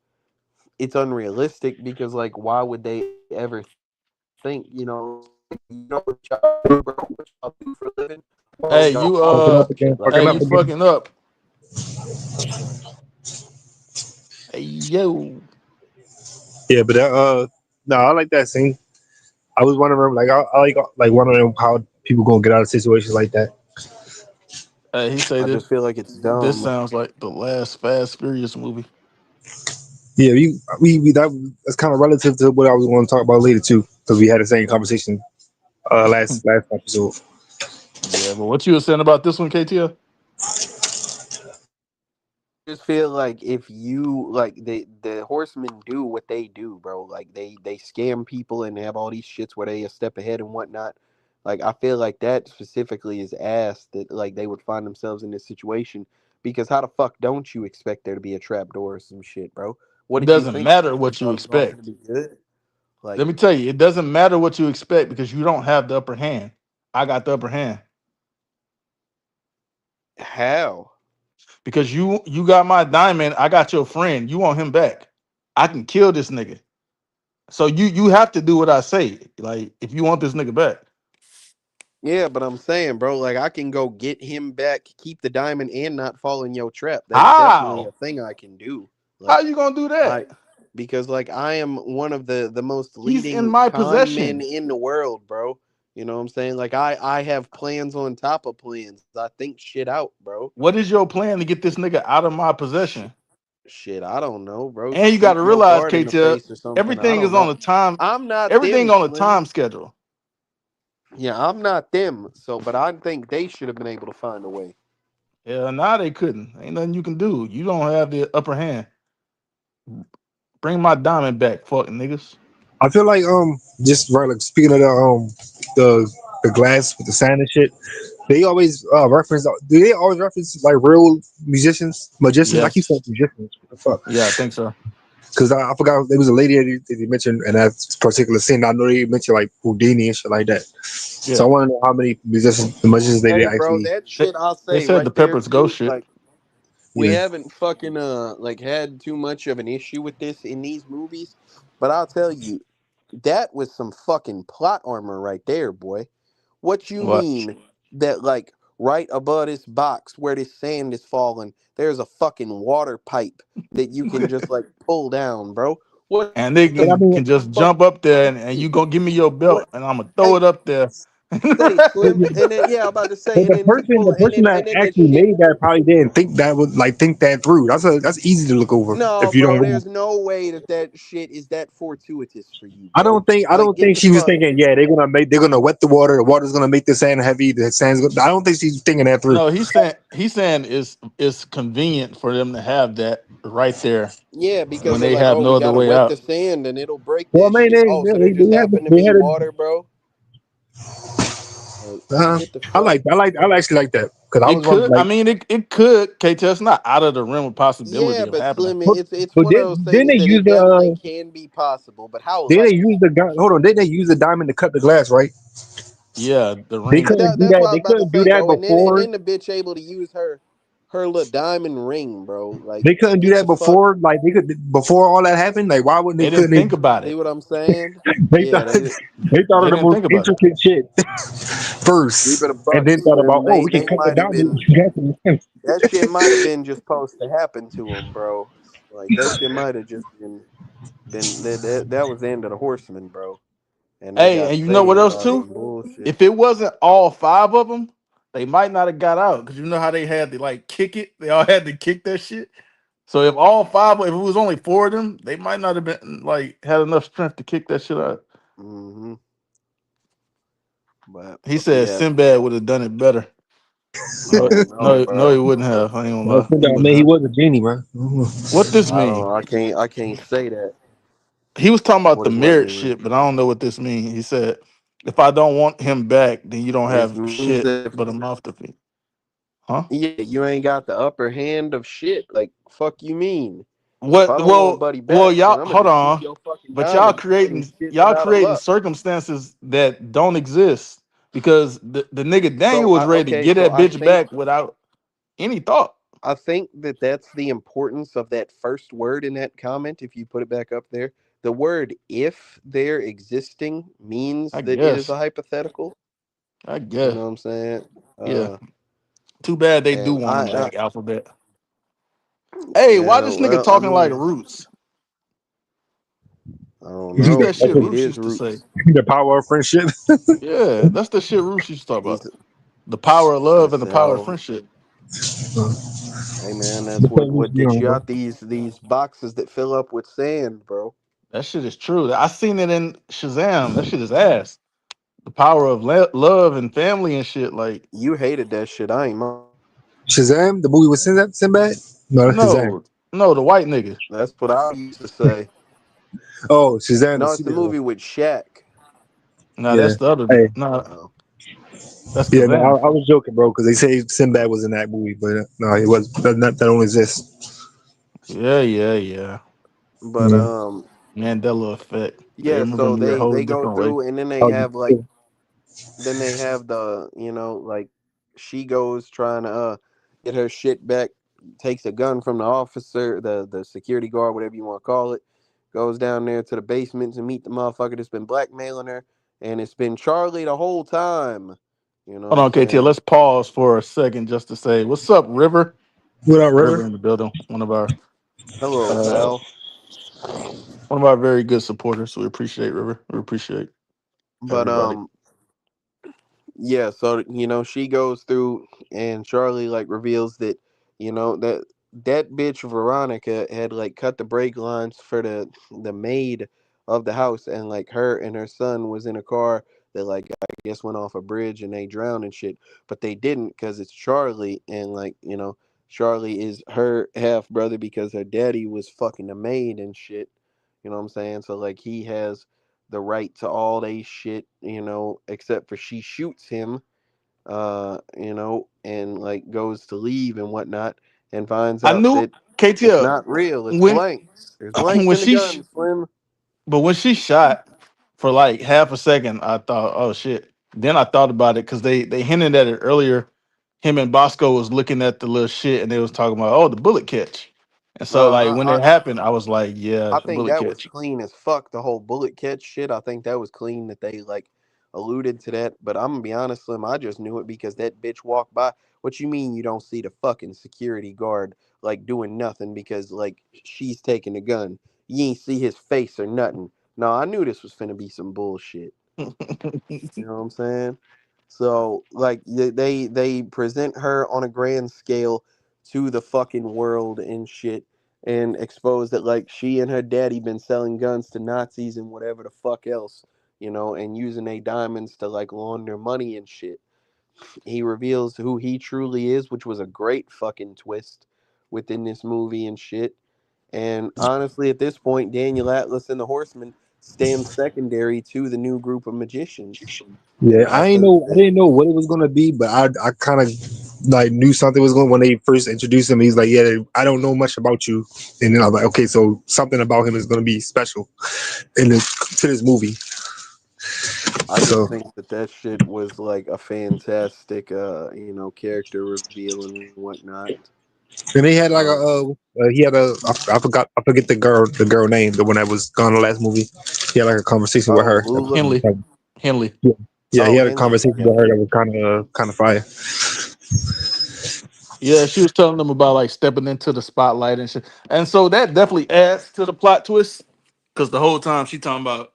it's unrealistic because like why would they ever think, what y'all do, bro, what y'all do for a living? Oh, Hey, y'all you fall for Fucking some up shit again. like hey, Fucking that. up you again. fucking up. Hey yo. Yeah, but no, I like that scene. I was wondering, like, I like wondering how people gonna get out of situations like that. He say I this just feel like it's this dumb. sounds like the last Fast Furious movie. Yeah, that's kind of relative to what I was going to talk about later too, because we had the same conversation last episode. Yeah, but what you were saying about this one, KTL? Just feel like if you like the horsemen do what they do, bro. Like they scam people and have all these shits where they a step ahead and whatnot. Like I feel like that specifically is ass that like they would find themselves in this situation because how the fuck don't you expect there to be a trap door or some shit, bro? What It did you doesn't think? matter You what you thought it was all gonna expect. be good? Let Like me tell you, it doesn't matter what you expect because you don't have the upper hand. I got the upper hand how? because you got my diamond. I got your friend. You want him back? I can kill this nigga. So you have to do what I say. Like if you want this nigga back, Yeah, but I'm saying, bro, like I can go get him back, keep the diamond, and not fall in your trap. That's definitely a how? thing I can do. How Like you gonna do I, that? because like I am one of the most He's in leading my con men possession. in the world, bro. You know what I'm saying? Like I have plans on top of plans. I think shit out, bro. What is your plan to get this nigga out of my possession? Shit, I don't know, bro. And you got Shoot to your realize, guard in the KTL, face or something. I everything don't is on know. a time. I'm not Everything them, on a Slim. time schedule. Yeah, I'm not them. So, but I think they should have been able to find a way. Yeah, now they couldn't. Ain't nothing you can do. You don't have the upper hand. Bring my diamond back, fucking niggas. I feel like just right, like speaking of the glass with the sand and shit. They always reference. Do they always reference like real magicians? I keep saying Yes. musicians. What the fuck? Yeah, I think so. Because I forgot there was a lady that they mentioned in that particular scene. I know they mentioned like Houdini and shit like that. So I Yeah. want to know how many musicians they Hey, did bro, actually. that They, shit I'll they say said the right there Pepper's Ghost too. shit. Like we Yeah, haven't fucking like had too much of an issue with this in these movies, but I'll tell you that was some fucking plot armor right there, boy. What you What? mean that like right above this box where this sand is falling, there's a fucking water pipe that you can just like pull down, bro? What And they but I the mean, can just fuck? jump up there and you gonna give me your What? belt and I'm gonna throw Hey, it up there. say but Slim, and then yeah, I'm about to say, and then people, the person that and then that actually shit. made that probably didn't think that would like think that through. That's easy to look over No, if you don't bro, read. there's no way that that shit is that fortuitous for you, I bro. don't think I Like, don't get think the she was fuck. thinking, yeah, they're gonna wet the water. The water's gonna make the sand heavy. The sand's. I don't think she's thinking that through. No, he's saying it's convenient for them to have that right there Yeah, because when they're they like, have oh, no we other gotta way wet the out. sand and it'll break Well, that man, shit. Oh, so there just happened to they be had water, bro. Like, get the fuck. I actually like that because I It was wondering, could, I like, mean, it could, KT, it's not out of the realm of possibility Yeah, of but happening. Slim, but, it's but one of those then things they that use it definitely can be possible. But how then they use likely? the gun. Hold on, then they use the diamond to cut the glass, right? Yeah, the They ring. couldn't do That's that. what I was They about to couldn't do say, that bro. And before. then the bitch able to use her little diamond ring, bro. Like, They couldn't do get that the fuck. before. Like they could before all that happened. Like why wouldn't they? They didn't Couldn't think about See it. what I'm saying? they? They Yeah, thought they they thought of They the didn't most think about it. intricate shit keep first, it a and buck, then thought about, Slim. oh, They we can they cut the might have diamond. been that shit might have been just supposed to happen to him, bro. Like that shit might have just been that was the end of the Horsemen, bro. And they Hey, got and you know what saved else by too? some bullshit. If it wasn't all five of them, they might not have got out because you know how they had to like kick it. They all had to kick that shit. So if all five, if it was only four of them, they might not have been like had enough strength to kick that shit out. Hmm. But He said yeah, Sinbad would have done it better. I No, don't know, no, he bro. wouldn't have. I ain't gonna Well, lie, he I wouldn't mean, he have. was a genie, bro. What this I mean? don't. I can't say that. He was talking about the What merit mean? shit, but I don't know what this means. He said, if I don't want him back, then you don't It have means shit that but a mouth to feed. Huh? yeah, you ain't got the upper hand of shit. Like fuck, you mean? If I What? don't want Buddy Well, back, then y'all I'm gonna hold just keep on. your fucking But y'all diamond and creating shit y'all without a creating luck. circumstances that don't exist because the nigga Daniel So was I ready to okay, get so that bitch back without any thought. I think that that's the importance of that first word in that comment. If you put it back up there, the word "if" there existing means I that it is guess. a hypothetical. I You guess. know what I'm saying? Yeah. Uh, Too bad they do and want him I back, Alphabet. Hey, why yeah, this nigga well, I talking like mean, Roots? I don't That's know. that shit Maybe it Roots is used to say. roots. the power of friendship. Yeah, that's the shit Roots used to talk about. He's The power of love and the listen, power of oh, friendship. hey man, that's Because, what you gets know, you bro. out these boxes that fill up with sand, bro. That shit is true. I seen it in Shazam. That shit is ass. The power of love and family and shit. Like, You hated that shit. I ain't mind. Shazam, the movie with Sinbad? No, that's Shazam. no, no, the white nigga. That's what I used to say. Oh, Shazam, the No, it's the superhero. movie with Shaq. Nah, Yeah. that's the other. Hey, Nah, Oh, that's yeah, no, Kazam. I was joking, bro, because they say Sinbad was in that movie, but no, it was that don't exist. Yeah, yeah, yeah. but Yeah. Mandela effect. They yeah. remember So me a whole they go different way. through, and then they Oh, have like then they have the like she goes trying to get her shit back, takes a gun from the officer, the security guard, whatever you want to call it, goes down there to the basement to meet the motherfucker that's been blackmailing her, and it's been Charlie the whole time. You know what Hold I'm on, KTL. saying? Let's pause for a second just to say, what's up, River? what up, River River? in the building. Hello, Uh, pal. one of our very good supporters. So we appreciate River. We appreciate But everybody. yeah, so she goes through, and Charlie like reveals that that bitch Veronica had like cut the brake lines for the maid of the house, and like her and her son was in a car that like I guess went off a bridge and they drowned and shit, but they didn't because it's Charlie, and like Charlie is her half brother because her daddy was fucking the maid and shit. You know what I'm saying? So like he has the right to all they shit, except for she shoots him, and like goes to leave and whatnot, and finds I out knew that it's KTL not real. It's when blanks. There's blanks when in the she gun, Slim. but when she shot for like half a second, I thought, oh shit. Then I thought about it because they hinted at it earlier. Him and Bosco was looking at the little shit and they was talking about, oh, the bullet catch. And so like when I, it happened, I was like, yeah, I it's a think bullet that was catch. clean as fuck. The whole bullet catch shit. I think that was clean that they like alluded to that. But I'm gonna be honest, Slim. I just knew it because that bitch walked by. What you mean you don't see the fucking security guard like doing nothing because like she's taking the gun? You ain't see his face or nothing. No, I knew this was finna be some bullshit. You know what I'm saying? So like they present her on a grand scale to the fucking world and shit, and expose that like she and her daddy been selling guns to Nazis and whatever the fuck else, and using their diamonds to like launder money and shit. He reveals who he truly is, which was a great fucking twist within this movie and shit. And honestly, at this point, Daniel Atlas and the Horsemen stand secondary to the new group of magicians. Yeah, And I think I that didn't know what it was gonna be, but I kind of like knew something was going when they first introduced him. He's like, yeah, I don't know much about you, and then I was like, okay, so something about him is gonna be special in this to this movie. I So just think that that shit was like a fantastic, character reveal and whatnot. and he had like Um, he had I forget the girl name, the one that was gone in the last movie. He had like a conversation with oh, her. Lula. Henley. Henley. Yeah, yeah, he Oh, had a Henley. conversation Yeah. with her that was kind of fire. Yeah, she was telling them about like stepping into the spotlight and shit. And so that definitely adds to the plot twist. Cause the whole time she talking about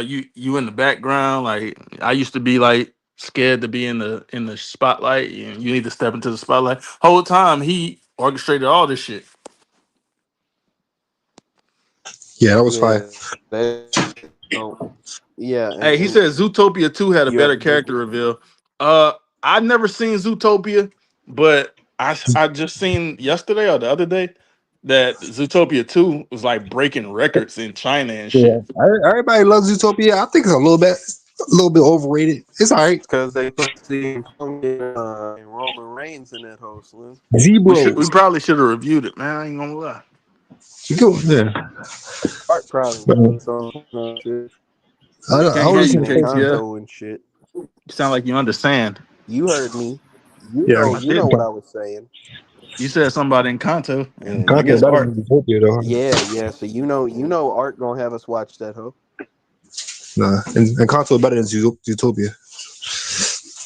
you in the background. Like I used to be like scared to be in the spotlight. You need to step into the spotlight. Whole time he orchestrated all this shit. Yeah, that was fire. Yeah. Yeah, Hey, he and said Zootopia 2 had a you better have character reveal. I've never seen Zootopia, but I just seen yesterday or the other day that Zootopia 2 was like breaking records in China and Yeah, shit. everybody loves Utopia. I think it's a little bit overrated. It's alright. because they put CM Punk and Roman Reigns in that whole Slim. We Zebros. probably should have reviewed it, man. I ain't gonna lie. You go, yeah. Art probably But, knows something on shit. We He I can't be hear was you, reading listening to KTF. Encanto and shit. You sound like you understand. You heard me. You yeah. know, I you know what didn't. I was saying. You said something about Encanto, Yeah, and I you Content guess know. better Art. than Utopia though. Yeah. So you know, Art gonna have us watch that, hoe. Nah, and Content better than Utopia.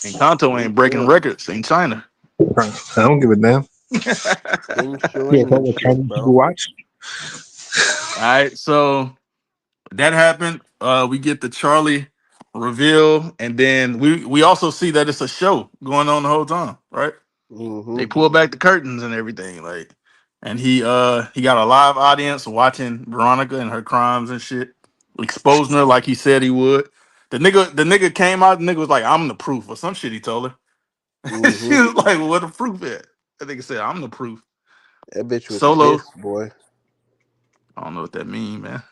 Encanto ain't breaking Sure. records in China. I don't give a damn. Yeah, Censoring that's and what shit, Chinese people bro. watch. All right, so that happened. We get the Charlie reveal, and then we also see that it's a show going on the whole time, right? Mm-hmm. They pull back the curtains and everything, like, and he got a live audience watching Veronica and her crimes and shit, exposing her like he said he would. The nigga came out. The nigga was like, "I'm the proof," or some shit. He told her. She Mm-hmm. was like, "What the proof at?" That nigga said, "I'm the proof." That bitch was Solo. pissed, boy. I don't know what that mean, man.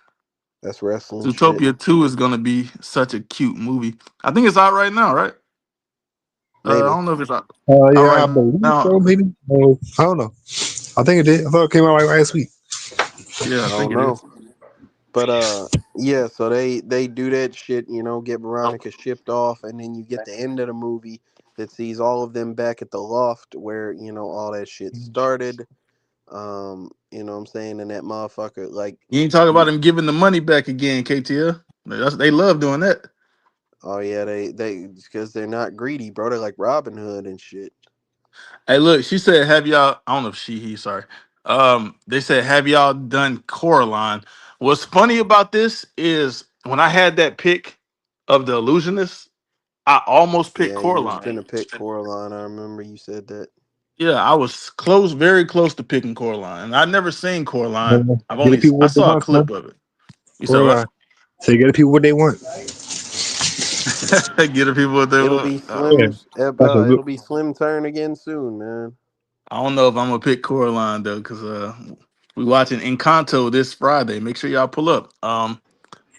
That's wrestling shit. Zootopia 2 is gonna be such a cute movie. I think it's out right now, right? I Maybe. don't know if it's out Yeah, right I believe now. so. Maybe. I don't know. I think it did. I thought it came out like last week. Yeah, I I think don't it know. is. But yeah, so they do that shit, you know, get Veronica shipped off, and then you get the end of the movie that sees all of them back at the loft where, you know, all that shit started. You know what I'm saying? And that motherfucker, like, You ain't talking you, about him giving the money back again, KTL. They love doing that. oh yeah, they because they're not greedy, bro. They're like Robin Hood and shit. Hey, look, she said, "Have y'all?" I don't know if he. Sorry. They said, "Have y'all done Coraline?" What's funny about this is when I had that pick of the illusionist, I almost picked Yeah, you was Coraline. gonna pick Coraline. I remember you said that. Yeah, I was close, very close to picking Coraline. And I'd never seen Coraline. Get the people I what they saw a want, man. clip of it. You said Or what? so you get the people what they want. Get the people what they It'll want. be Yeah, that's a good. It'll be Slim turn again soon, man. I don't know if I'm gonna pick Coraline though, because we watching Encanto this Friday. Make sure y'all pull up.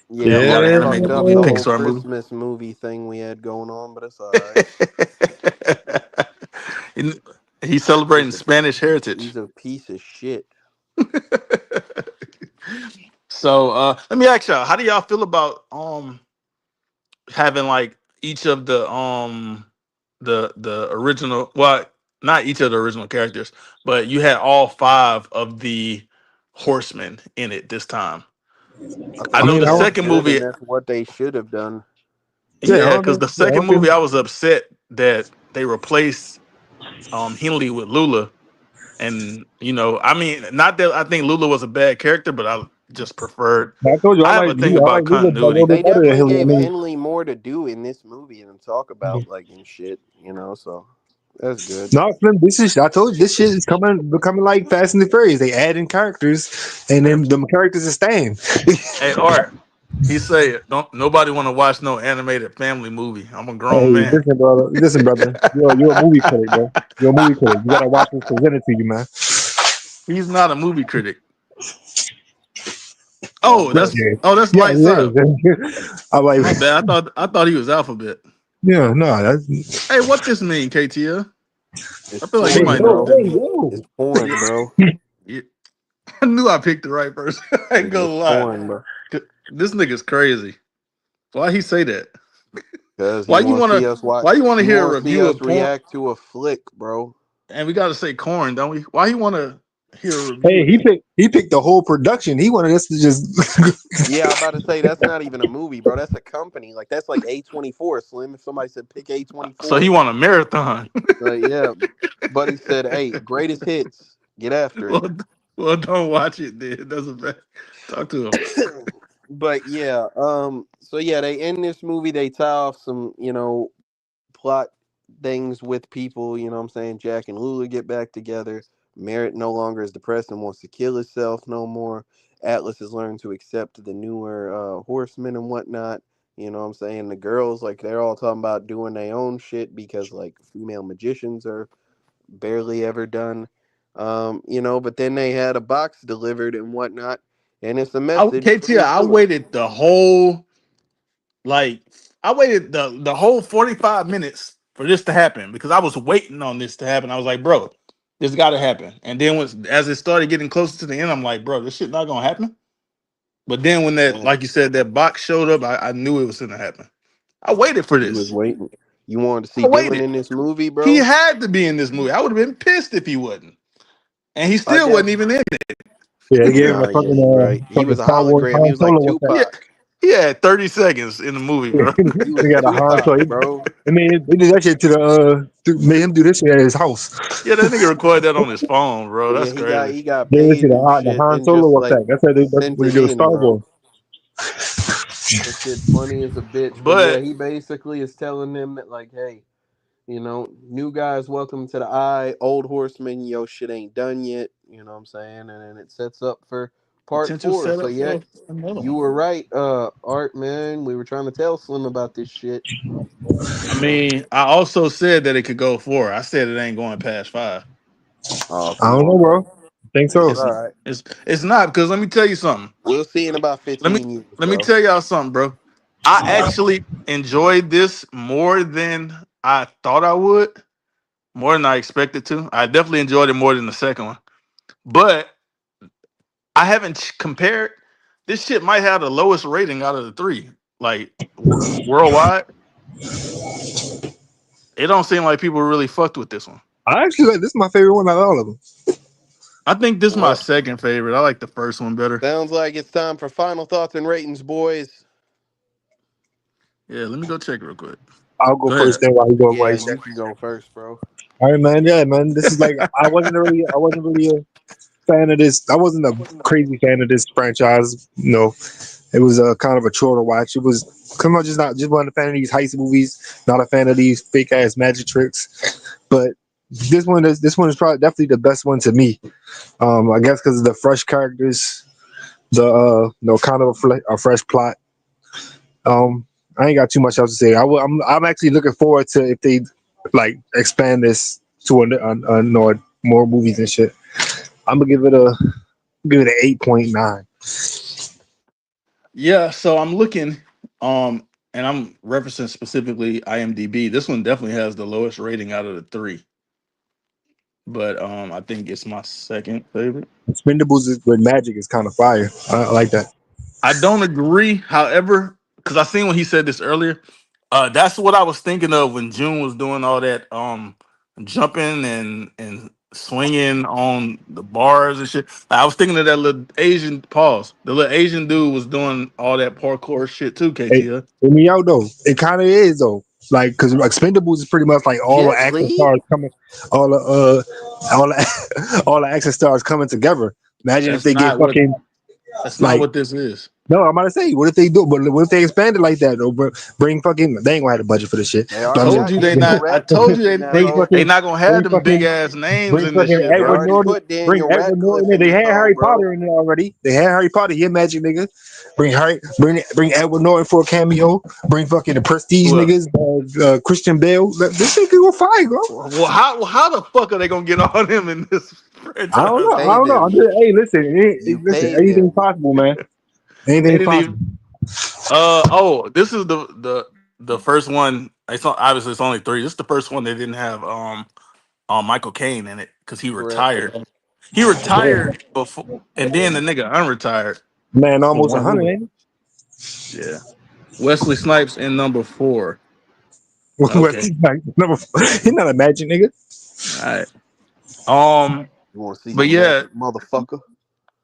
Yeah, We it got an might Yeah, fuck animated up movie, the whole Pixar movie. Christmas movie thing we had going on, but it's all right. And he's celebrating He's a Spanish heritage. he's a piece of shit. So let me ask y'all, how do y'all feel about having like each of the original, well, not each of the original characters, but you had all five of the horsemen in it this time. I I I think know mean, the I that's don't. second good, movie, and that's what they should have done. Yeah, I yeah, don't because think. the Yeah, I second don't think. movie I was upset that they replaced Henley with Lula. And I mean, not that I think Lula was a bad character, but I just preferred. I told you I I have like. a thing I like about Luda a little continuity. bit They better than definitely Henley. I gave mean, Henley more to do in this movie and talk about like and shit, you know. So that's good. no, Slim, this is. I told you this shit is becoming like Fast and the Furious. They add in characters, and then the characters are staying. Hey, Art, he said, "Don't nobody want to watch no animated family movie." I'm a grown Hey, man. listen, brother. Listen, brother. You're a movie critic, bro. You're a movie critic. You gotta watch what's presented to you, man. He's not a movie critic. God Oh, bless that's him. oh, that's Yeah, lights out. yeah. I'm like, My bad. I thought he was alphabet. yeah, no, that's. Hey, what this mean, KTL? I It's feel like you Hey, porn, might know yo, what bro. this hey, mean. It's yo. porn, bro. Yeah, I knew I picked the right person. I ain't gonna It's lie. porn, bro. This nigga's crazy. Why he say that? Because Why you wanna why you wanna he hear a want to see review us of porn? react to a flick, bro. And we gotta say corn, don't we? Why you wanna hear a review Hey, of that? he picked the whole production. He wanted us to just. Yeah, I'm about to say that's not even a movie, bro. That's a company. Like that's like A24 Slim. If somebody said pick So A24, he want a marathon. like yeah, buddy said, "Hey, greatest hits, get after it." well, well, don't watch it then. It doesn't matter. Talk to him. But yeah, so yeah, they end this movie. They tie off some, you know, plot things with people. You know what I'm saying? Jack and Lula get back together. Merritt no longer is depressed and wants to kill himself no more. Atlas has learned to accept the newer horsemen and whatnot. You know what I'm saying? The girls, like, they're all talking about doing their own shit because, like, female magicians are barely ever done. You know, but then they had a box delivered and whatnot, and it's a message KT, from I Philip. waited the whole like I waited the whole 45 minutes for this to happen because I was waiting on this to happen. I was like, bro, It's got to happen. And then as it started getting closer to the end, I'm like, bro, this shit not gonna happen. But then when that, Man, like you said, that box showed up, I knew it was gonna happen. I waited for you was this. waiting. You wanted to see I Dylan waited. in this movie, He bro? had to be in this movie. I would have been pissed if he wasn't. And he I still wasn't guess. even in Yeah, they gave him Nah, a yeah, you're right. He fucking was a Star Wars hologram. He Han was like Solo effect. it. Tupac. He had 30 seconds in the movie, bro. He was They got a Han Tupac, Solo. bro. I mean, they did that shit to made him do this shit at his house. Yeah, that nigga recorded that on his phone, bro. Yeah, That's he got crazy. he got They did paid and the shit, Han and just Solo like effect. That's sent what he it did with in, Star bro. Wars. That shit funny as a bitch. But yeah, But he basically is telling them that like, hey, new guys, welcome to the eye. Old horsemen, yo, shit ain't done yet. You know what I'm saying? And then it sets up for part potential 4. So setup yeah, for another you one. were right, Art man. We were trying to tell Slim about this shit. I mean, I also said that it could go 4. I said it ain't going past 5. Oh, I come don't know, on, bro. bro. I think so. It's It's all right. it's not because let me tell you something. We'll see in about Let me 15 years, let me bro. tell y'all something, bro. I actually enjoyed this more than I thought I would, more than I expected to. I definitely enjoyed it more than the second one. But I haven't compared. This shit might have the lowest rating out of the 3. Like worldwide, it don't seem like people really fucked with this one. I actually like this is my favorite one out of all of them. I think this is my Well, second favorite. I like the first one better. sounds like it's time for final thoughts and ratings, boys. Yeah, let me go check real quick. I'll go Go first ahead. then while he go Yeah, while he you check. can go first, bro. All right, man. Yeah, man. This is like I wasn't really a fan of this. I wasn't a crazy fan of this franchise. It was a kind of a chore to watch. It was come on, just wasn't a fan of these heist movies. Not a fan of these fake ass magic tricks. But this one is probably definitely the best one to me. I guess because of the fresh characters, the kind of a fresh plot. I ain't got too much else to say. I'm actually looking forward to if they like expand this to more movies and shit. I'm gonna give it an 8.9. Yeah, so I'm looking, and I'm referencing specifically IMDb. This one definitely has the lowest rating out of the 3, but I think it's my second favorite. Expendables with magic is kind of fire. I like that. I don't agree, however, because I seen when he said this earlier. That's what I was thinking of when June was doing all that jumping and swinging on the bars and shit. I was thinking of that little Asian pause. The little Asian dude was doing all that parkour shit too. Hey, KTL. hear me out though. It kind of is though. Like, because Expendables is pretty much like all the Jet action Li? stars coming, all the all the all the action stars coming together. Imagine if That's they get not what. fucking That's not like. what this is. No, I'm about to say, what if they do? But what if they expand it like that? Though, bring fucking. They ain't gonna have the budget for this shit. They I But I already mean, told got you they Daniel not. I told you Radcliffe in that they bring hoe. they fucking, not gonna have bring them big fucking, ass names bring in this fucking shit, They Edward bro. already Norton. put Bring Daniel Edward Norton Radcliffe in. in They this had hoe, Harry bro. Potter in there already. They had Harry Potter. He a magic nigga. Bring Edward Norton for a cameo. Bring fucking the Prestige Well, niggas. Christian Bale. This shit could go fire, bro. how the fuck are they gonna get all them in this I don't franchise? know. I Pay don't know. I'm them. just, hey, listen, You listen. pay Anything's them. possible, man. They Anything's didn't possible. even. This is the first one. It's not, obviously it's only 3. This is the first one they didn't have Michael Caine in it because he Correct. retired. He Yeah. retired before, and then the nigga unretired Man, from almost one 100, movie. ain't Yeah, Wesley Snipes in number 4. he? Okay, He's not a magic nigga. all right. Um, You want to see but some yeah, magic, motherfucker?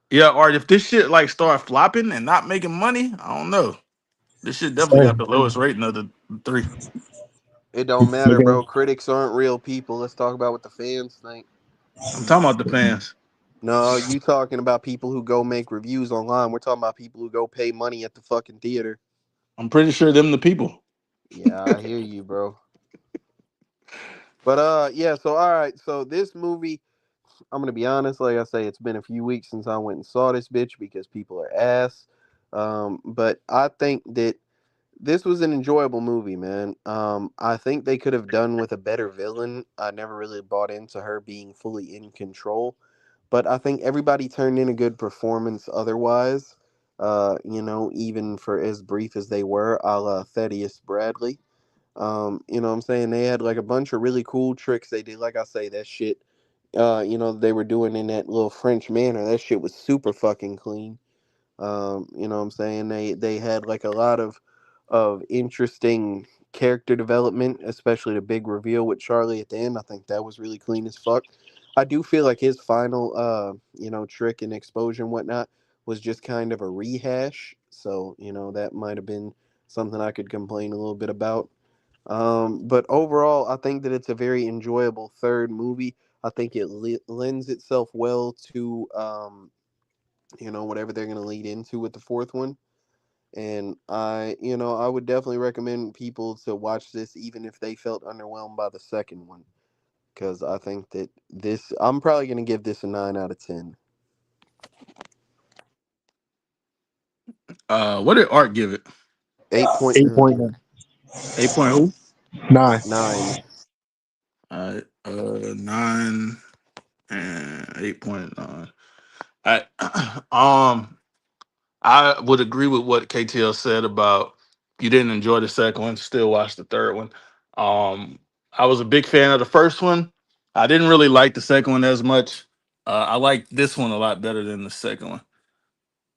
yeah. Or if this shit like start flopping and not making money, I don't know. This shit definitely got Same. the lowest rating of the 3. It don't matter, Looking bro. Critics aren't real people. Let's talk about what the fans think. I'm talking about the fans. No, you talking about people who go make reviews online. We're talking about people who go pay money at the fucking theater. I'm pretty sure them the people. Yeah, I hear you, bro. But yeah, so all right, so this movie, I'm gonna be honest, like I say, it's been a few weeks since I went and saw this bitch because people are ass. But I think that this was an enjoyable movie, man. I think they could have done with a better villain. I never really bought into her being fully in control, but I think everybody turned in a good performance otherwise. Even for as brief as they were, a la Thaddeus Bradley. You know what I'm saying? They had like a bunch of really cool tricks they did. Like I say, that shit, they were doing in that little French manor. That shit was super fucking clean. You know what I'm saying? They had like a lot of interesting character development, especially the big reveal with Charlie at the end. I think that was really clean as fuck. I do feel like his final trick and exposure and whatnot was just kind of a rehash. So, that might have been something I could complain a little bit about. But overall, I think that it's a very enjoyable third movie. I think it lends itself well to whatever they're going to lead into with the fourth one. And I would definitely recommend people to watch this even if they felt underwhelmed by the second one, because I think that I'm probably going to give this a 9 out of 10. What did Art give it? 8.9. 8.9. 8 point who? 9. Nine and 8.9. I um I would agree with what KTL said about you didn't enjoy the second one, still watch the third one. Um, I was a big fan of the first one. I didn't really like the second one as much. I like this one a lot better than the second one.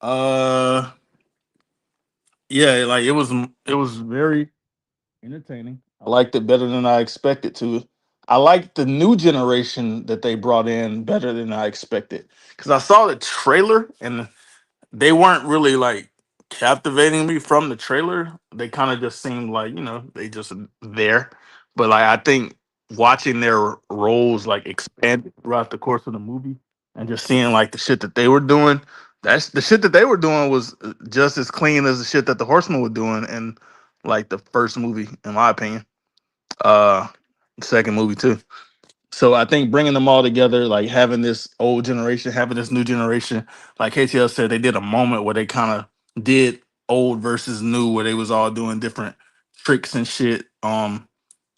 Uh, yeah, like it was very entertaining. I liked it better than I expected to. I liked the new generation that they brought in better than I expected because I saw the trailer and they weren't really like captivating me from the trailer. They kind of just seemed like, they just there. But like I think watching their roles like expand throughout the course of the movie and just seeing like the shit that they were doing, that's the shit that they were doing was just as clean as the shit that the Horsemen were doing in like the first movie, in my opinion. Uh Second movie too. So I think bringing them all together, like having this old generation, having this new generation, like KTL said, they did a moment where they kind of did old versus new, where they was all doing different tricks and shit,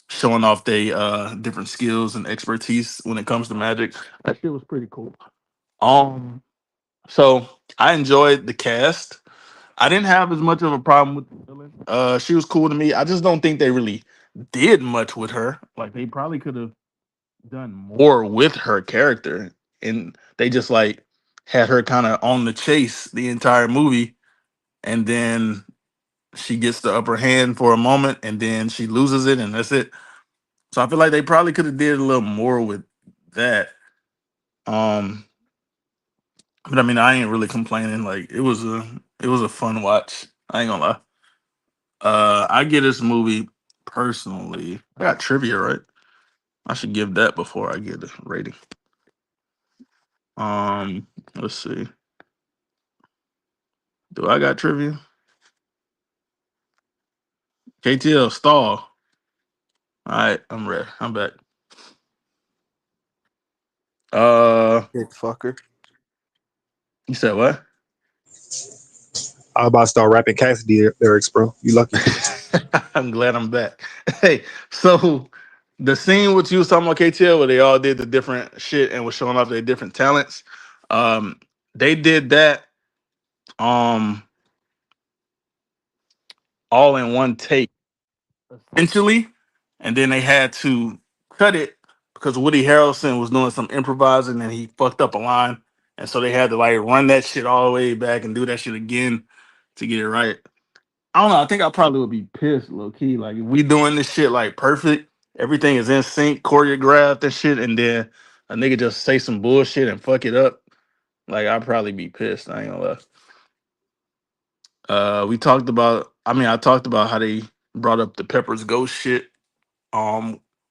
showing off they different skills and expertise when it comes to magic. That shit was pretty cool. Um, so I enjoyed the cast. I didn't have as much of a problem with the villain. She was cool to me. I just don't think they really did much with her. Like they probably could have done more with her character, and they just like had her kind of on the chase the entire movie, and then she gets the upper hand for a moment, and then she loses it, and that's it. So I feel like they probably could have did a little more with that. Um, but I mean, I ain't really complaining. Like it was a fun watch. I ain't gonna lie. I get this movie personally. I got trivia, right? I should give that before I get a rating. Let's see. Do I got trivia? KTL stall. All right, I'm ready. I'm back. Uh, Dick fucker. you said what? I was about to start rapping Cassidy lyrics, bro. You lucky. I'm glad I'm back. Hey, so the scene with you was talking about KTL where they all did the different shit and was showing off their different talents. Um, they did that um all in one take, essentially, and then they had to cut it because Woody Harrelson was doing some improvising and he fucked up a line, and so they had to like run that shit all the way back and do that shit again to get it right. I don't know. I think I probably would be pissed, low key. Like if we doing this shit like perfect, everything is in sync, choreographed and shit, and then a nigga just say some bullshit and fuck it up. Like I'd probably be pissed. I ain't gonna lie. We talked about. I mean, I talked about how they brought up the Pepper's Ghost shit,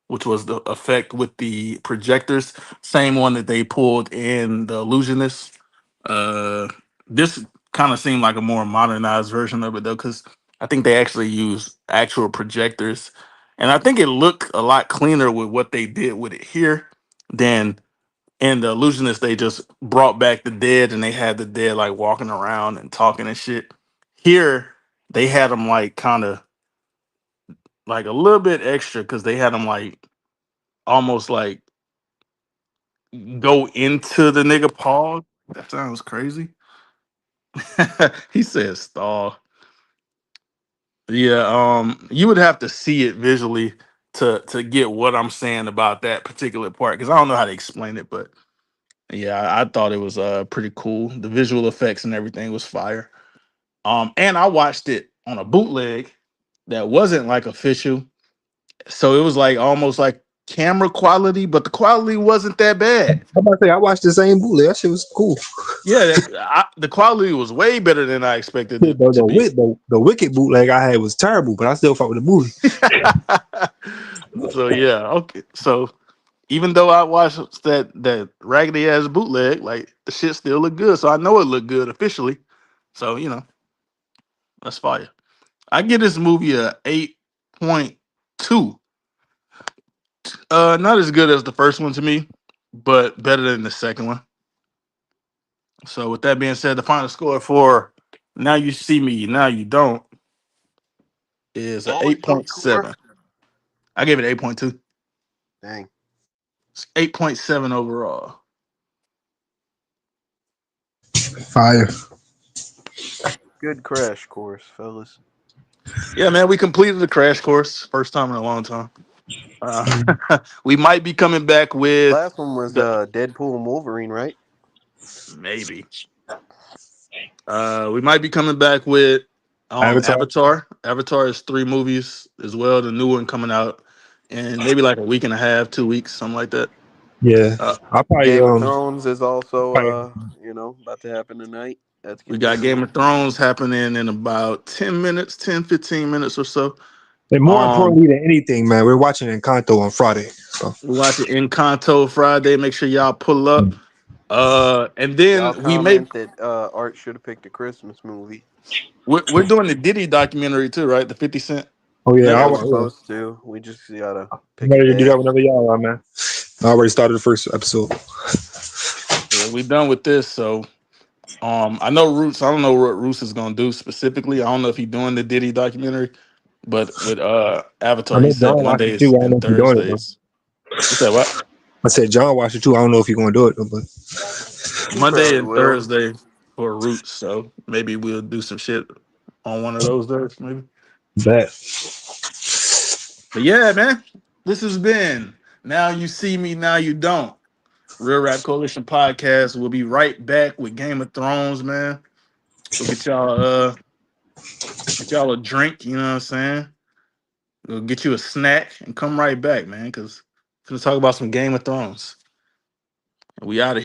which was the effect with the projectors, same one that they pulled in the illusionist. Uh, this kind of seemed like a more modernized version of it though, because I think they actually use actual projectors, and I think it looked a lot cleaner with what they did with it here than in the illusionist. They just brought back the dead, and they had the dead like walking around and talking and shit. Here, they had them like kind of like a little bit extra because they had them like almost like go into the nigga paw. That sounds crazy. He says stall. Yeah, you would have to see it visually to get what I'm saying about that particular part because I don't know how to explain it, but yeah, I thought it was pretty cool. The visual effects and everything was fire. And I watched it on a bootleg that wasn't like official, so it was like almost like camera quality, but the quality wasn't that bad. I'm about to say I watched the same bootleg. That shit was cool. Yeah, the quality was way better than I expected The, it to be. the wicked bootleg I had was terrible, but I still fought with the movie. So yeah, okay. So even though I watched that raggedy ass bootleg, like the shit still looked good. So I know it looked good officially. So that's fire. I give this movie a 8.2. Not as good as the first one to me, but better than the second one. So with that being said, the final score for Now You See Me, Now You Don't is a What was your score? 8.7. I gave it 8.2. Dang. It's 8.7 overall. Fire. Good crash course, fellas. Yeah, man, we completed the crash course. First time in a long time. We might be coming back with Last one was the Deadpool and Wolverine, right? maybe. We might be coming back with Avatar. Avatar. Avatar is 3 movies as well. The new one coming out in maybe like a week and a half, 2 weeks, something like that. Yeah, Uh, I probably Game of Thrones is also probably about to happen tonight. That's we getting got ready. Game of Thrones happening in about 10 minutes, 10, 15 minutes or so. and more Um, importantly than anything, man, we're watching Encanto on Friday. So we watch it Encanto Friday. Make sure y'all pull up. And Y'all then comment that Art should have picked a Christmas movie. we're doing the Diddy documentary too, right? The 50 Cent oh yeah, Yeah, we're Netflix. supposed to. We just gotta I'm pick a ready to do day. that whenever y'all are, man. I already started the first episode. Yeah, we done with this. So I know Roots. I don't know what Roots is gonna do specifically. I don't know if he's doing the Diddy documentary, but with I Avatar, he know said John watched it too. Mondays I don't and know if he's doing it though. Thursdays. You said what? I said John watched it too. I don't know if he's going to do it though, but He Monday probably and will. Thursday for Roots. So maybe we'll do some shit on one of those days, maybe. bet. But yeah, man, this has been Now You See Me, Now You Don't. Real Rap Coalition podcast. We'll be right back with Game of Thrones, man. We'll get y'all a drink, you know what I'm saying? We'll get you a snack and come right back, man, because we're gonna talk about some Game of Thrones. We out of here.